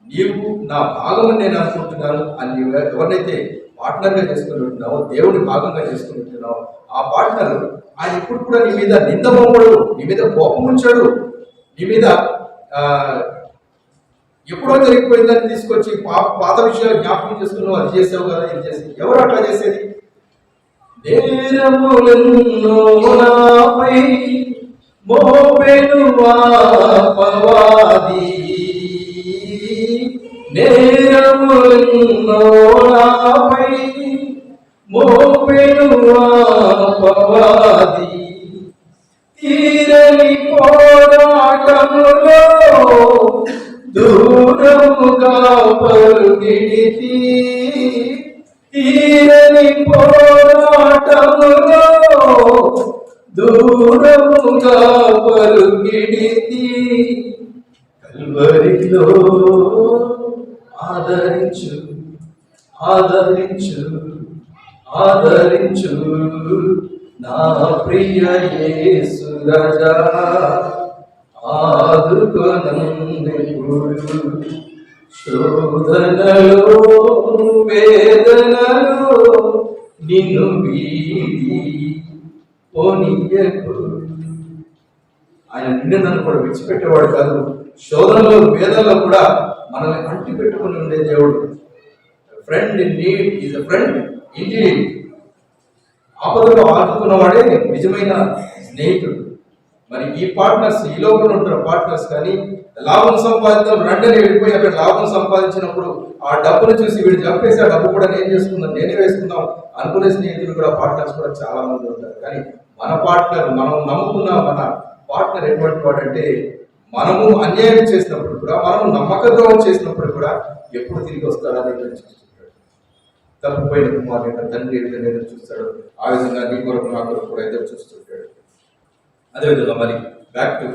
నీవు నా భాగం అని నేను అనుకుంటున్నాను అని నీవు ఎవరినైతే పార్ట్నర్గా చేసుకుంటున్నావో, దేవుని భాగంగా చేసుకుంటున్నావో, ఆ పార్ట్నర్ ఆయన ఇప్పుడు కూడా నీ మీద నిందమోడు, నీ మీద కోపం ఉంచాడు, నీ మీద ఎప్పుడో జరిగిపోయిందని తీసుకొచ్చి పాత విషయాలు జ్ఞాపకం చేసుకున్నావు, అది చేసావు కదా, ఇది చేసి. ఎవరు అట్లా చేసేది? నేరములెన్నో నాపై మోపెను అపవాది, నేరములెన్నో నాపై మోపెను అపవాది, తీరని పోరాటములో దూరముగా పరుగిడితి, తీరని పోరాటములో దూరముగా పరుగిడితి, కల్వరిలో ఆదరించు ఆదరించు ఆదరించు నా ప్రియ యేసు రాజా, ఆదుకొనందెప్పుడు శోధనలో వేదనలో నిన్ను వీడి పోనీయకు. ఆయన నిన్ను నన్ను కూడా విడిచిపెట్టేవాడు కాదు. శోధనలో వేదనలో కూడా మనల్ని అంటి పెట్టుకుని ఉండే దేవుడు. Friend in need is a friend indeed. ఆపదలో ఆదుకున్నవాడే నిజమైన స్నేహితుడు. మరి ఈ పార్ట్నర్స్, ఈ లోపల ఉంటున్న పార్ట్నర్స్ కానీ లాభం సంపాదించడం రెండనే వెళ్ళిపోయి అక్కడ లాభం సంపాదించినప్పుడు ఆ డబ్బును చూసి వీడు చంపేసి ఆ డబ్బు కూడా నేను చేసుకుందాం, నేనే వేసుకుందాం అనుకునే స్నేహితులు కూడా, పార్ట్నర్స్ కూడా చాలా మంది ఉంటారు. కానీ మన పార్ట్నర్, మనం నమ్ముకున్న మన పార్ట్నర్ ఎటువంటి వాడంటే, మనము అన్యాయం చేసినప్పుడు కూడా, మనము నమ్మక ద్రోహం చేసినప్పుడు కూడా ఎప్పుడు తిరిగి వస్తాడని ఎదురు చూస్తుంటాడు. తప్పిపోయిన కుమారుని యొక్క తండ్రి ఎదురు చూస్తాడు. ఆ విధంగా నీ కొరకు నా కొరకు కూడా ఎదురు చూస్తుంటాడు. అదేవిధంగా మరి బ్యాక్ టు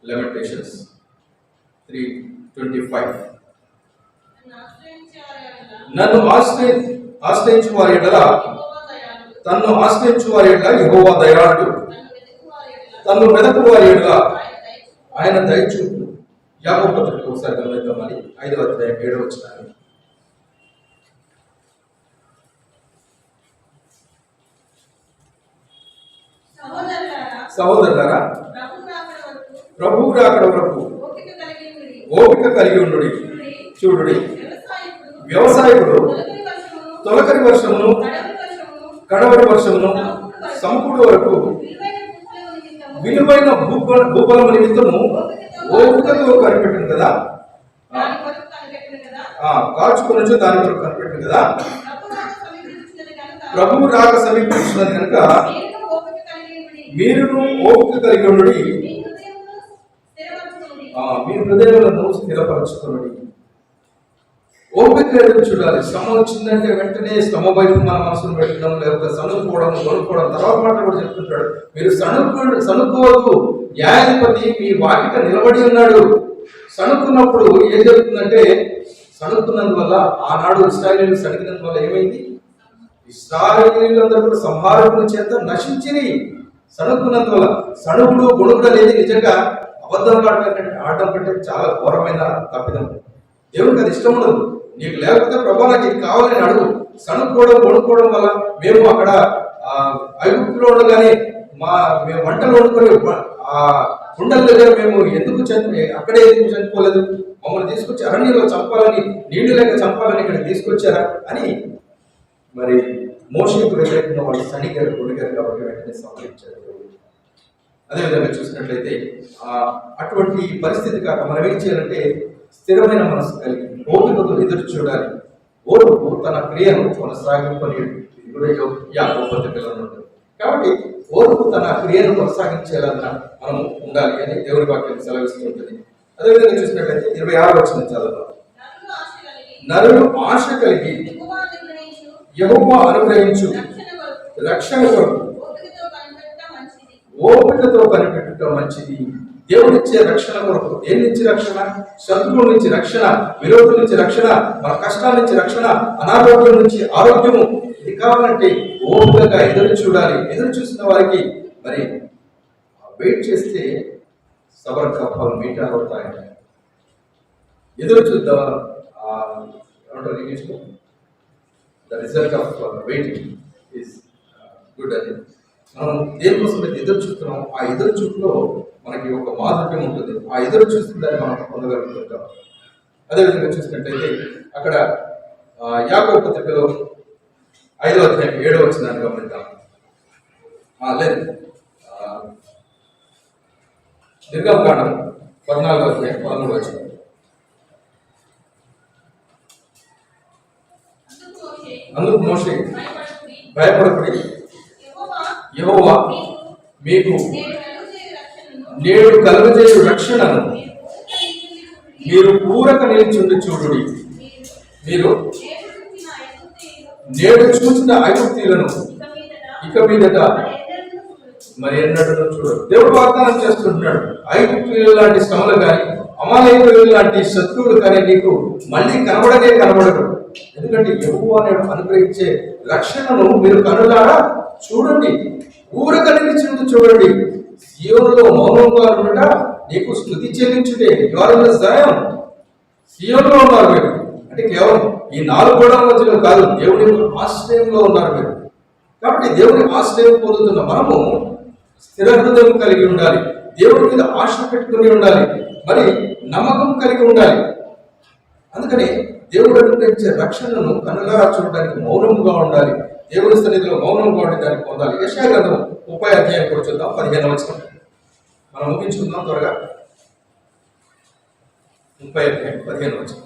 Lamentations 3:25. నన్ను ఆశ్రయించు వారి ఎడల, తన్ను ఆశ్రయించు వారి ఎడల యెహోవా దయాళుడు, తన్ను వెదకు వారి ఎడల ఆయన దయచూపు. యాకోబు పత్రిక ఒకసారి గమనిద్దాం. మరి 5వ అధ్యాయం 7వ వచనం. సహోదరులారా, ప్రభువు రాకడ వరకు ఓపిక కలిగి ఉండుడి. చూడుడి, వ్యవసాయకుడు తొలకరి వర్షమును కడవరి వర్షమును సమకూడు వరకు విలువైన భూఫలము నిమిత్తము ఓపికతో కనిపెట్టింది కదా. కాచుకొని దాని కొరకు కనిపెట్టింది కదా. ప్రభువు రాక సమీపించినది కనుక మీరును ఓపిక కలిగి ఉండి మీ హృదయములను స్థిరపరచుకుని. ఓపిక ఎదురు చూడాలి. శ్రమ వచ్చిందంటే వెంటనే శ్రమ వైపు మన మనసును పెట్టడం, లేకపోతే సణుకోవడం, కొనుక్కోవడం. తర్వాత మాట కూడా చెప్తుంటాడు, మీరు సణుకోవద్దు, న్యాయాధిపతి మీ వాకిట నిలబడి ఉన్నాడు. సణుకున్నప్పుడు ఏం జరుగుతుందంటే, సణుకున్నందువల్ల ఆనాడు ఇశ్రాయేలీయులు సణికినందువల్ల ఏమైంది? ఇశ్రాయేలీయులందరూ కూడా సంహారకుని చేత నశించిరి. సణుకున్నందువల్ల. సణుకుడు గొణుకుడు అనేది నిజంగా అబద్ధం ఆడటం కంటే చాలా ఘోరమైన తప్పిదం. దేవునికి అది ఇష్టం ఉండదు. నీకు లేకపోతే ప్రభా నాకు ఇది కావాలని అడుగు. సణుకోవడం కొనుక్కోవడం వల్ల మేము అక్కడ ఐగుప్తులో ఉండగానే మేము వంటలు వండుకొని ఆ కుండల దగ్గర మేము ఎందుకు అక్కడే ఎందుకు చనిపోలేదు? మమ్మల్ని తీసుకొచ్చి అరణ్యంలో చంపాలని, నీళ్లు లేక చంపాలని ఇక్కడ తీసుకొచ్చారా అని మరి మోషేకు వ్యతిరేకంగా వాళ్ళు సణిగారు, కొడిగారు కాబట్టి వెంటనే సంహరించారు. అదేవిధంగా చూసినట్లయితే అటువంటి పరిస్థితి కాక మనం ఏం చేయాలంటే, స్థిరమైన మనసు కలిగి ఓపికతో ఎదురు చూడాలి. ఓర్పు తన క్రియను కొనసాగింపని కాబట్టి ఓర్పు తన క్రియను కొనసాగించేలాగా మనం ఉండాలి అని దేవుని వాక్యం సెలవిస్తూ ఉంటుంది. అదేవిధంగా చూసినట్లయితే 26వ వచనం చదువుతాం. నరులు ఆశ కలిగి యెహోవా అనుగ్రహించు రక్షణ కొరకు ఓపికతో కనిపెట్టుట మంచిది. దేవుడిచ్చే రక్షణ కొరకు. దేని నుంచి రక్షణ? శత్రువుల నుంచి రక్షణ, విరోధుల నుంచి రక్షణ, మన కష్టాల నుంచి రక్షణ, అనారోగ్యం నుంచి ఆరోగ్యము. ఇది కావాలంటే ఓపికగా ఎదురు చూడాలి. ఎదురు చూసిన వారికి మరి వెయిట్ చేస్తే సబర్ కప్పాలు మీటా అవుతాయి. ఎదురు చూద్దాం. ఏమంటారు ఇంగ్లీష్లో? The result of waiting is good అని. మనం దేనికోసం అయితే ఎదురు చూస్తున్నాం, ఆ ఎదురు చూపులో మనకి ఒక మాధుర్యం ఉంటుంది. ఆ ఎదురు చూస్తుందని మనం పొందగలుగుతుంటాం. అదేవిధంగా చూసినట్టయితే అక్కడ యాకోబు పత్రికలో 5వ అధ్యాయం 7వ వచనాన్ని గమనిద్దాం. లేదు, నిర్గమకాండం 14వ అధ్యాయం 13వ వచనం. అందుకు మోషే భయపడకుడి, యెహోవా మీకు నేడు కలుగజేయు రక్షణను మీరు పూరక నిలిచుండి చూడుడి. మీరు నేడు చూసిన ఐగుప్తీయులను ఇక మీదట మరి ఎన్నడూ చూడరు. దేవుడు వాగ్దానం చేస్తుంటున్నాడు, ఐగుప్తీయుల లాంటి శ్రమలు కానీ, అమాలేకుల లాంటి శత్రువులు కానీ నీకు మళ్ళీ కనబడరు. ఎందుకంటే యెహోవా నేడు అనుగ్రహించే రక్షణను మీరు కనులారా చూడండి, ఊరక నిలిచింది చూడండి. సియోనులో మౌనంగా ఉండట నీకు స్తుతి చెల్లించుటే. సియోనులో ఉన్నారు మీరు అంటే కేవలం ఈ 4 గోడల మధ్యలో కాదు, దేవుని ఆశ్రయంలో ఉన్నారు మీరు. కాబట్టి దేవుని ఆశ్రయం పొందుతున్న మనము స్థిర హృదయం కలిగి ఉండాలి. దేవుడి మీద ఆశ పెట్టుకుని ఉండాలి, మరి నమ్మకం కలిగి ఉండాలి. అందుకని దేవుడు అనుగ్రహించే రక్షణను కనులారా చూడడానికి మౌనంగా ఉండాలి. దేవుని సన్నిధిలో మౌనంగా ఉండి దాన్ని పొందాలి. యెషయా గ్రంథం 30వ అధ్యాయం కూడా చూద్దాం. 15వ వచనం మనం ముగించుకుందాం త్వరగా. 30వ అధ్యాయం 15వ వచనం.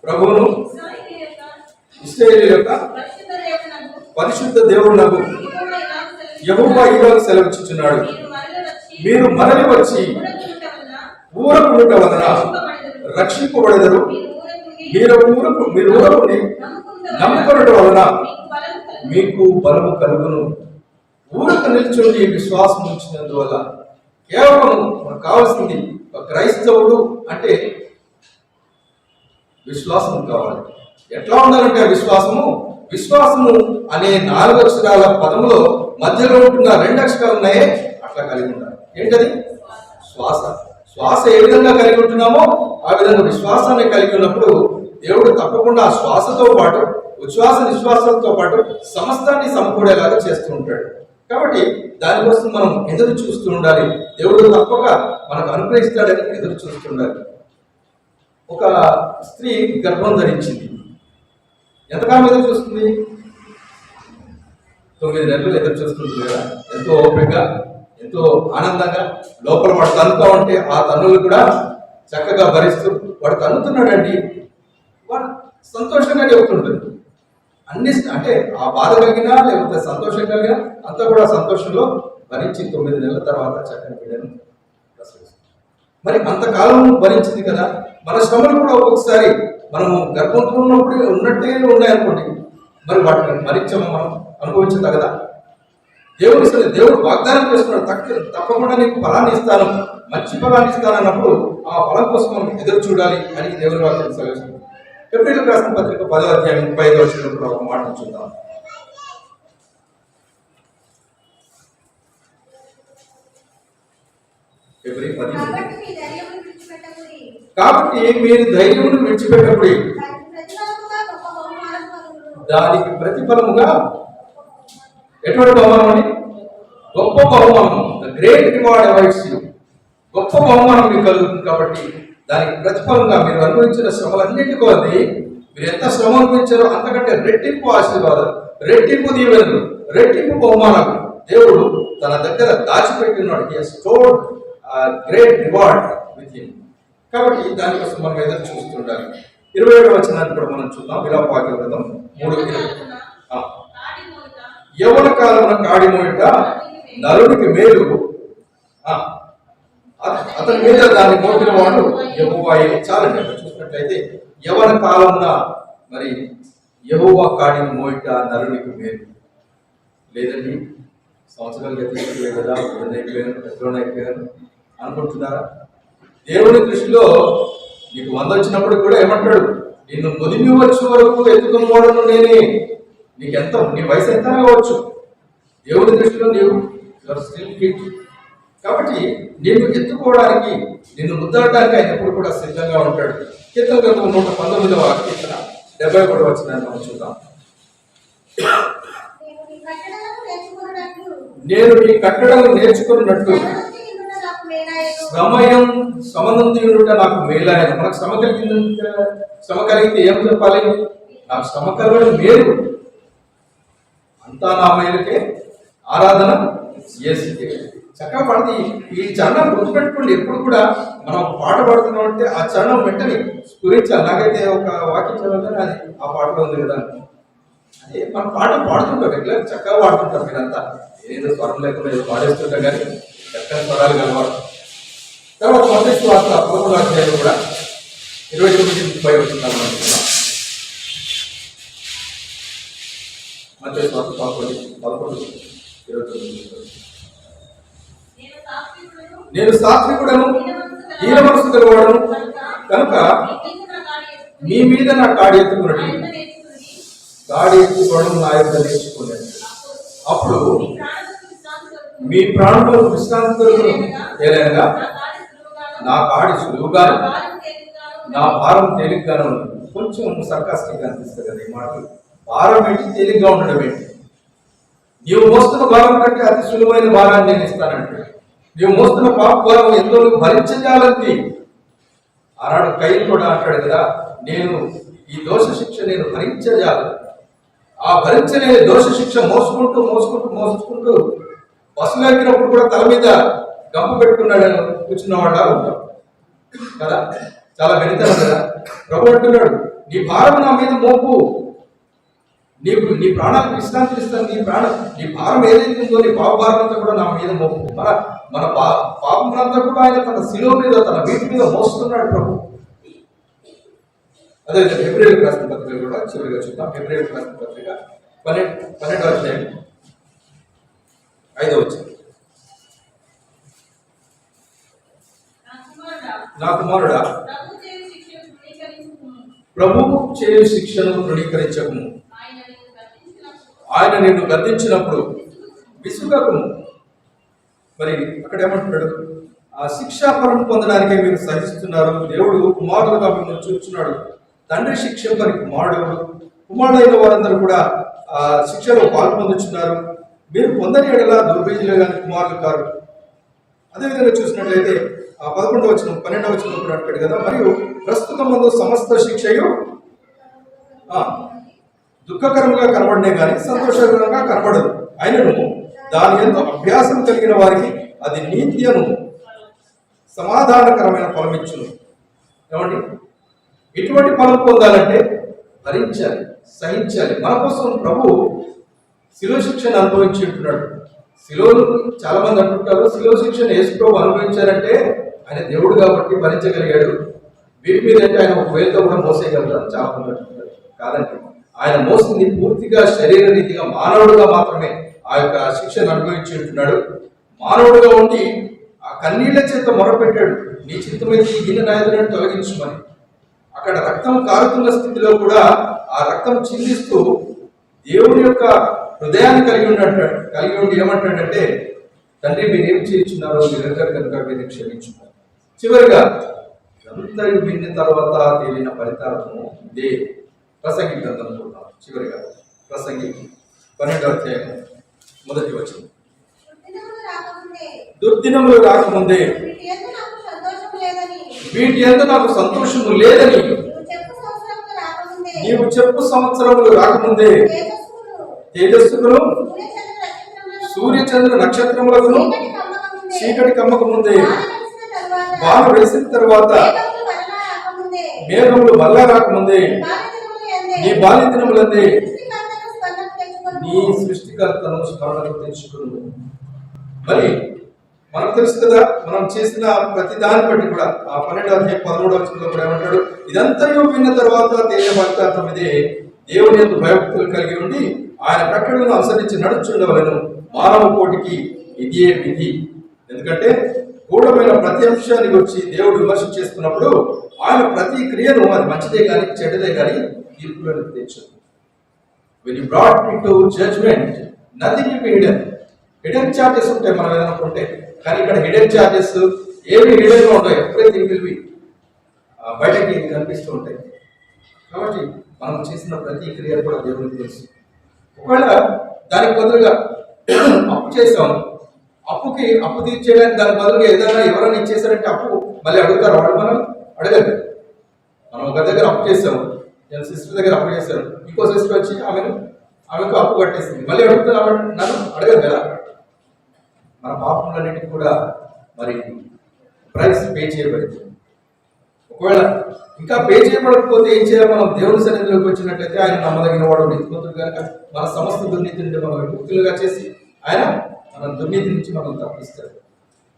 ప్రభువును ఇశ్రాయేలు యొక్క పరిశుద్ధ దేవుడునకు యెహోవా ఇలాగ సెలవిచ్చుచున్నాడు, మీరు మరలి వచ్చి ఊరకుండుట వలన రక్షింపబడెదరు. మీరు ఊరకుని నమ్ముకొనుట వలన మీకు బలము కలుగును. ఊరక నిల్చుండి విశ్వాసం ఉంచినందువల్ల. కేవలం మనకు కావాల్సింది క్రైస్తవుడు అంటే విశ్వాసం కావాలి. ఎట్లా ఉండాలంటే విశ్వాసము అనే 4 అక్షరాల పదములో మధ్యలో ఉంటున్న 2 అక్షరాలు ఉన్నాయే, అట్లా కలిగి ఉండాలి. ఏంటది? శ్వాస ఏ విధంగా కలిగి ఉంటున్నామో ఆ విధంగా విశ్వాసాన్ని కలిగి ఉన్నప్పుడు దేవుడు తప్పకుండా ఆ శ్వాసతో పాటు ఉచ్ఛ్వాస నిశ్వాసంతో పాటు సమస్తాన్ని సమకూడేలాగా చేస్తూ ఉంటాడు. కాబట్టి దానికోసం మనం ఎదురు చూస్తూ ఉండాలి. దేవుడు తప్పక మనకు అనుగ్రహిస్తాడని ఎదురు చూస్తూ ఉండాలి. ఒక స్త్రీ గర్భం ధరించింది. ఎంతకాలం ఎదురు చూస్తుంది? 9 నెలలు ఎదురు చూస్తుంది కదా. ఎంతో ఓపికగా, ఎంతో ఆనందంగా. లోపల వాడు తన్నుతూ ఉంటే ఆ తన్నులు కూడా చక్కగా భరిస్తూ వాడు తన్నుతున్నాడండి. వాడు సంతోషంగా చెబుతుంటుంది. అన్ని అంటే ఆ బాధ కలిగినా లేకపోతే సంతోషం కలిగినా అంతా కూడా సంతోషంలో భరించి 9 నెలల తర్వాత చక్కని బిడ్డను ప్రసవిస్తుంది. మరి అంతకాలం భరించింది కదా, మన శ్రమలు కూడా ఒక్కొక్కసారి మనము గర్భంతో ఉన్నప్పుడు ఉన్నట్టే ఉన్నాయనుకోండి, మరి వాటిని భరించము, మనం అనుభవించదు కదా. దేవుడు వాగ్దానం చేస్తున్నాడు, తప్పకుండా నీకు ఫలాన్ని ఇస్తాను, మంచి ఫలాన్ని ఇస్తాను అన్నప్పుడు ఆ ఫలం కోసం మనం ఎదురు చూడాలి అని దేవుని వాక్యం సెలవిస్తుంది. ఎబ్రీయులకు రాసిన పత్రిక 10వ అధ్యాయం 35వ వచనంలో ఒక మాట చూద్దాం. కాబట్టి మీరు ధైర్యమును విడిచిపెట్టకుడి, దానికి ప్రతిఫలముగా ఎటువంటి బహుమానం అని? గొప్ప బహుమానం. The great reward awaits you. గొప్ప బహుమానం మీకు కలుగుతుంది. కాబట్టి దానికి ప్రతిఫలంగా మీరు అనుభవించిన శ్రమలన్నిటి కొద్ది మీరు ఎంత శ్రమ అనుభవించారో అంతకంటే రెట్టింపు ఆశీర్వాదం, రెట్టింపు దీవెనలు, రెట్టింపు బహుమానాలు దేవుడు తన దగ్గర దాచిపెట్టినాడు. He has stored great reward with him. కాబట్టి దానికోసం మనం ఎదురు చూస్తుండాలి. 27వ వచనాన్ని కూడా మనం చూద్దాం. విలాపవాక్య గ్రంథం 3:20. యవ్వన కాలమున కాడి మోయుట నరునికి మేలు, అతని మీద దాన్ని మోపిన వాడు యెహోవాయే. చాలండి. అక్కడ చూసినట్లయితే యవ్వన కాలమున మరి యెహోవా కాడిని మోయుట నరునికి మేలు. లేదండి, సంవత్సరాలు గతించలేదు కదా, అయిపోయాను అనుకుంటున్నారా? దేవుని దృష్టిలో నీకు 100 వచ్చినప్పుడు కూడా ఏమంటాడు? నిన్ను ముదిమి వచ్చే వరకు ఎత్తుకుని నేనే. నీకెంత, నీ వయసు ఎంత కావచ్చు, దేవుని దృష్టిలో నీవు స్టిల్ కిడ్. కాబట్టి నిన్ను ఎత్తుకోవడానికి, నిన్ను ముద్దాడడానికి ఆయన ఎప్పుడు కూడా సిద్ధంగా ఉంటాడు. కీర్తన గ్రంథం 119వ కీర్తన 73వ వచనాన్ని మనం చూద్దాం. నేను నీ కట్టడలు నేర్చుకున్నట్టు శ్రమనందు నాకు మేలాయన. మనకు శ్రమ కలిగితే ఏం చెప్పాలి? నాకు శ్రమ కలగడం మేలు, అంతా నా మేలుకే, ఆరాధన యేసుకే. చక్కగా పడింది. ఈ చరణం గుర్తుపెట్టుకోండి. ఎప్పుడు కూడా మనం పాట పాడుతున్నాం అంటే ఆ చరణం వెంటనే స్ఫురించాలి. నాకైతే ఒక వాక్యం చదవగానే అది ఆ పాటలో ఉంది కదా, అదే మన పాటలు పాడుతుంటాం, రెగ్యులర్ చక్కగా పాడుతుంటాం. మీరంతా ఏదో స్వరం లేకుండా ఏదో పాడేస్తుంటాం, కానీ చక్కని స్వరాలు కలవాడు. తర్వాత మత్తయి సువార్త 11వ అధ్యాయం కూడా 29-30 వస్తున్నాం అనుకుంటున్నాం. మత్తయి సువార్త 11:29. నేను సాత్వికుడను, దీన మనసు గలవాడను కనుక మీ మీద నా కాడి ఎత్తుకున్నట్టు కాడి ఎత్తుకోవడం నా యొక్క నేర్చుకోలేదు. అప్పుడు మీ ప్రాణులకు విశ్రాంతి దొరుకును. ఏదైనా నా కాడి సులువుగాను, నా భారం తేలిగ్గాను. కొంచెం సర్కాస్టిక్ అనిపిస్తుంది కదా ఈ మాటలు. భారం ఏంటి, తేలిగ్గా ఉండడం ఏంటి? నీవు మోస్తున్న భారం కంటే అతి సులువైన భారాన్ని నేను ఇస్తానంటే, నీవు మోస్తున్న పాప భారం ఎంతో భరించజాలంది. ఆనాడు కయ్యను కూడా అంటాడు కదా, నేను ఈ దోష శిక్ష నేను భరించజాలి. ఆ భరించలేని దోష శిక్ష మోసుకుంటూ మోసుకుంటూ మోసుకుంటూ బస్సులో ఎక్కినప్పుడు కూడా తల మీద గంపు పెట్టుకున్నాడు కూర్చున్న వాళ్ళ ఉంటాం కదా. చాలా వెళ్తాను కదా. ప్రభు అంటున్నాడు, నీ భారం నా మీద మోపు, నీ ప్రాణాలకు విశ్రాంతి ఇస్తాను. నీ భారం ఏదైతే ఉందో, నీ పాప భారం అంతా కూడా నా మీద మోపు. మన పాపంతా కూడా ఆయన తన శిలువ మీద, తన వీటి మీద మోస్తున్నాడు ప్రభు. అదే హెబ్రీయులకు రాసిన పత్రిక కూడా చివరిగా చూద్దాం. హెబ్రీయులకు రాసిన పత్రిక 12వ అధ్యాయం 5వ వచనం. నా కుమారుడా, ప్రభువు చేయు శిక్షను తృణీకరించకుము. ఆయన నిన్ను గద్దించినప్పుడు విసుగకుము. మరి అక్కడ ఏమంటున్నాడు? ఆ శిక్షాఫలం పొందడానికే మీరు సహిస్తున్నారు. దేవుడు కుమారులుగా మిమ్మల్ని చూస్తున్నాడు. తండ్రి శిక్ష మరి కుమారుడు, కుమారుడైన వారందరూ కూడా ఆ శిక్షలో పాల్పొందుతున్నారు. మీరు పొందని ఎడలా దుర్బీజులే కానీ కుమారులు కారు. అదేవిధంగా చూసినట్లయితే 11వ వచనం 12వ వచనం కూడా అంటాడు కదా, మరియు ప్రస్తుతం ముందు సమస్త శిక్షయు దుఃఖకరంగా కనబడినే కానీ సంతోషకరంగా కనబడదు. అయినను దాని ఎందు అభ్యాసం కలిగిన వారికి అది నీతియను సమాధానకరమైన ఫలమిచ్చును. ఏమండి? ఇటువంటి ఫలం పొందాలంటే భరించాలి, సహించాలి. మన కోసం ప్రభు శిలువ శిక్షను అనుభవించి ఉంటున్నాడు. శిలువను చాలా మంది అంటుంటారు, శిలువ శిక్షను యేసు ప్రభు అనుభవించారంటే ఆయన దేవుడు కాబట్టి భరించగలిగాడు. వీటి మీద అంటే ఆయన ఒక వేలతో కూడా మోసేయగలుగుతారు చాలా మంది అంటుంటారు. కాదండి, ఆయన మోసింది పూర్తిగా శరీర రీతిగా మానవుడుగా మాత్రమే ఆ యొక్క శిక్షను అనుభవించి ఉంటున్నాడు. మానవుడుగా ఉండి ఆ కన్నీళ్ల చేత మొరపెట్టాడు, నీ చిత్తమైతే ఈ గిన్నె నాయకులను తొలగించమని. అక్కడ రక్తం కారుతున్న స్థితిలో కూడా ఆ రక్తం చిందిస్తూ దేవుని యొక్క హృదయాన్ని కలిగి ఉండి ఏమంటాడంటే, తండ్రి మీరు ఏం చేయించున్నారో మీరెందరు కనుక మీరు క్షమించున్నారు. చివరిగా అంతయు విన్న తర్వాత తేలిన ఫలితార్థము ఇదే. ప్రసంగి గ్రంథం చూద్దాం. చివరిగా ప్రసంగి 12వ అధ్యాయం 1వ వచనం. దుర్దినములు రాకముందే వీటి యందు నాకు సంతోషము లేదని నీవు చెప్పు సంవత్సరములు రాకముందే తేజస్సుకును సూర్యచంద్ర నక్షత్రములకు చీకటి కమ్మక ముందే వారు వేసిన తర్వాత మేఘములు మళ్ళా రాకముందే నీ బాల్య దినములందే నీ సృష్టికర్తను స్మరణకు తెచ్చుకును. మరి మనకు తెలుసు కదా, మనం చేసిన ప్రతి దాన్ని బట్టి కూడా ఆ 12వ అధ్యాయం 13వ వచనంలో కూడా ఏమంటాడు, ఇదంతా విన్న తర్వాత తేజ ఫలితార్థం ఇదే, దేవుని యందు భయభక్తులు కలిగి ఉండి ఆయన కట్టడలను అనుసరించి నడుచుండవలను మానవ కోటికి ఇదే విధి. ఎందుకంటే గూఢమైన ప్రతి అంశాన్ని వచ్చి దేవుడు విమర్శ చేస్తున్నప్పుడు ఆయన ప్రతి క్రియను అది మంచిదే కానీ చెడ్డదే కానీ తీర్పులను తెచ్చదు. When you brought into judgment, nothing will be hidden. Hidden charges ఉంటాయి మనం ఏదైనా అనుకుంటే, కానీ ఇక్కడ హిడెన్ చార్జెస్ ఏమి హిడెన్గా ఉంటాయి, ఎవ్రీథింగ్ విల్ బి బయటకి కనిపిస్తూ ఉంటాయి. కాబట్టి మనం చేసిన ప్రతి క్రియ కూడా దేవునికి తెలుసు. ఒకవేళ దానికి బదులుగా అప్పు చేసాం, అప్పు తీర్చేయడానికి దాని బదులుగా ఏదైనా ఎవరైనా ఇచ్చేసారంటే అప్పు మళ్ళీ అడుగుతారు, వాడు మనం అడగదు. మనం ఒక దగ్గర అప్పు చేసాము, నేను సిస్టర్ దగ్గర అప్పు చేశాను, ఇంకో సిస్టర్ వచ్చి ఆమెకు అప్పు కట్టేసింది, మళ్ళీ అడుగుతున్నాను, నన్ను అడగదు కదా. మన పాపములన్నిటికీ కూడా మరి ప్రైస్ పే చేయబడింది. ఒకవేళ ఇంకా పే చేయబడకపోతే ఏం చేయాలి, మనం దేవుని సన్నిధిలోకి వచ్చినట్లయితే ఆయన నమ్మదగిన వాడు, నీతిమంతుడు కనుక మన సమస్త దుర్నీతి నుండి మనం విముక్తులుగా చేసి ఆయన మన దుర్నీతి నుంచి మనం తప్పిస్తాడు.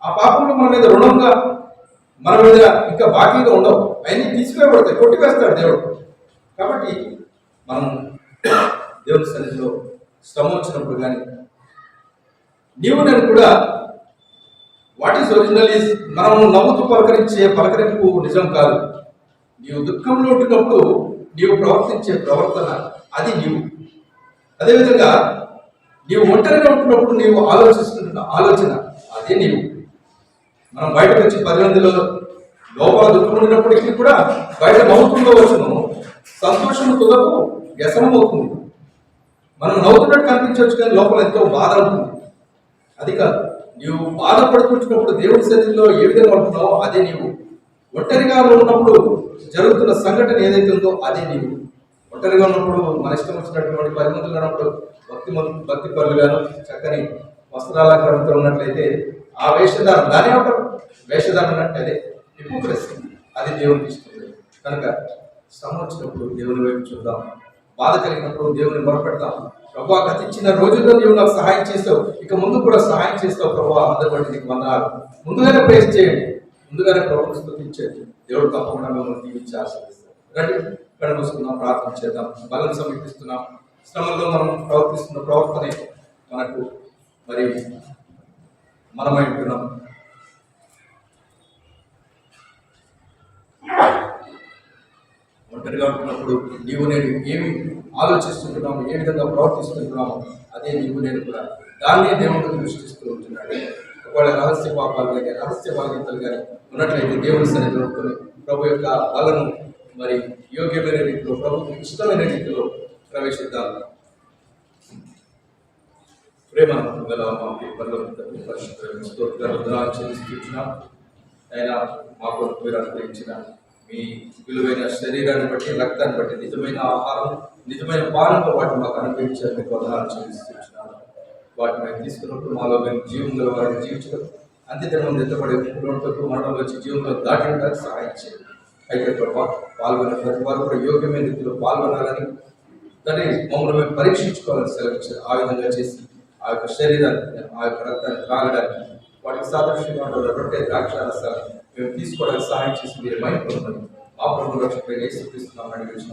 ఆ పాపంలో మన మీద రుణంగా, మన మీద ఇంకా బాకీగా ఉండవు, అవన్నీ తీసుకువేయబడతాయి, కొట్టివేస్తాడు దేవుడు. కాబట్టి మనం దేవుని సన్నిధిలో శ్రమ వచ్చినప్పుడు కానీ నీవు నేను కూడా వాట్ ఈస్ ఒరిజినల్ ఈజ్, మనం నవ్వుతూ పలకరింపు నిజం కాదు. నీవు దుఃఖంలో ఉంటున్నప్పుడు నీవు ప్రవర్తించే ప్రవర్తన అది నీవు. అదేవిధంగా నీవు ఒంటరిగా ఉంటున్నప్పుడు నీవు ఆలోచిస్తున్న ఆలోచన అదే నీవు. మనం బయటకు వచ్చి 10 మందిలో లోపల దుఃఖం ఉన్నప్పటికీ కూడా బయట నవ్వుతుందో వచ్చును, సంతోషం తుదకు వ్యసనం అవుతుంది. మనం నవ్వుతున్నట్టు కనిపించవచ్చు కానీ లోపల ఎంతో బాధ ఉంటుంది. అది కాదు, నీవు బాధపడుతుంటున్నప్పుడు దేవుడి సన్నిధిలో ఏ విధంగా ఉంటున్నావో అదే నీవు. ఒంటరిగా ఉన్నప్పుడు జరుగుతున్న సంఘటన ఏదైతే ఉందో అదే నీవు. ఒంటరిగా ఉన్నప్పుడు మన ఇష్టం వచ్చినటువంటి 10 మందిలో ఉన్నప్పుడు భక్తి పరులుగాను చక్కని వస్త్రాలంకరణతో ఉన్నట్లయితే ఆ వేషధారణ దాని ఒక వేషధారణ అంటే అదే హిపోక్రసీ, అది దేవునికి ఇష్టం. కనుక శ్రమ వచ్చినప్పుడు దేవుని వైపు చూద్దాం, బాధ కలిగినప్పుడు దేవుని మొరపెడతాం. ప్రభువా, గతించిన రోజుల్లో నీవు నాకు సహాయం చేస్తావు, ఇక ముందు కూడా సహాయం చేస్తావు ప్రభువా, అందరి బట్టి నీకు వందనాలు. ముందుగానే ప్రేస్ చేయండి, ముందుగానే ప్రభువును స్తుతించండి. దేవుడు తప్పకుండా మిమ్మల్ని దీవించి ఆశీర్వదిస్తాడు. రండి కళ్ళు మూసుకుందాం, ప్రార్థన చేద్దాం. బలం సమీపిస్తున్నాం. శ్రమంలో మనం ప్రవర్తిస్తున్న ప్రవర్తనే మనకు మరి మనమై ఉంటున్నాం. ఒంటరిగా ఉంటున్నప్పుడు నీవు నేను ఏమి ఆలోచిస్తుంటున్నాము, ఏ విధంగా ప్రవర్తిస్తుంటున్నాము అదే నీవు నేను కూడా, దాన్నే దేవుడు దృష్టిస్తూ ఉంటున్నాడు. ఒకవేళ రహస్య పాపాలు కానీ రహస్య బాధ్యతలు కానీ ఉన్నట్లయితే దేవుని సన్నిధిలో ప్రభు యొక్క బలను మరి యోగ్యమైన రీతిలో ప్రభుత్వం ఇష్టమైన రీతిలో ప్రవేశిద్దాం. ప్రేమ గల చెల్లిస్తున్నాం. అయినా మా కొరకు మీరు అనుగ్రహించిన మీ విలువైన శరీరాన్ని బట్టి, రక్తాన్ని బట్టి, నిజమైన ఆహారం, నిజమైన పాలనతో వాటిని మాకు అనుగ్రహించారు. మీకు వందనాలు చెల్లిస్తున్నాను. వాటిని మేము తీసుకున్నప్పుడు మాలో మేము జీవంలో వారిని జీవించడం, అంత్యదినం ఎత్తబడే మరణంలో వచ్చి జీవంలో దాటి ఉండడానికి సహాయం చేయండి. అయితే ప్రభావ పాల్గొనే ప్రతి వారు కూడా యోగ్యమైన రీతిలో పాల్గొనాలని తండ్రి మమ్మల్ని మేము పరీక్షించుకోవాలని సెలవించారు. ఆ విధంగా చేసి ఆ యొక్క శరీరాన్ని ఆ యొక్క రక్తాన్ని త్రాగడానికి వాటికి సాదృశ్యంగా ఉండే రొట్టె ద్రాక్షారసాలు మేము తీసుకోవడానికి సహాయం చేసి మీరు మైండ్ పొందుతుంది. మా ప్రభు రక్షకుడైన యేసుక్రీస్తు నామమున అడిగి వచ్చిన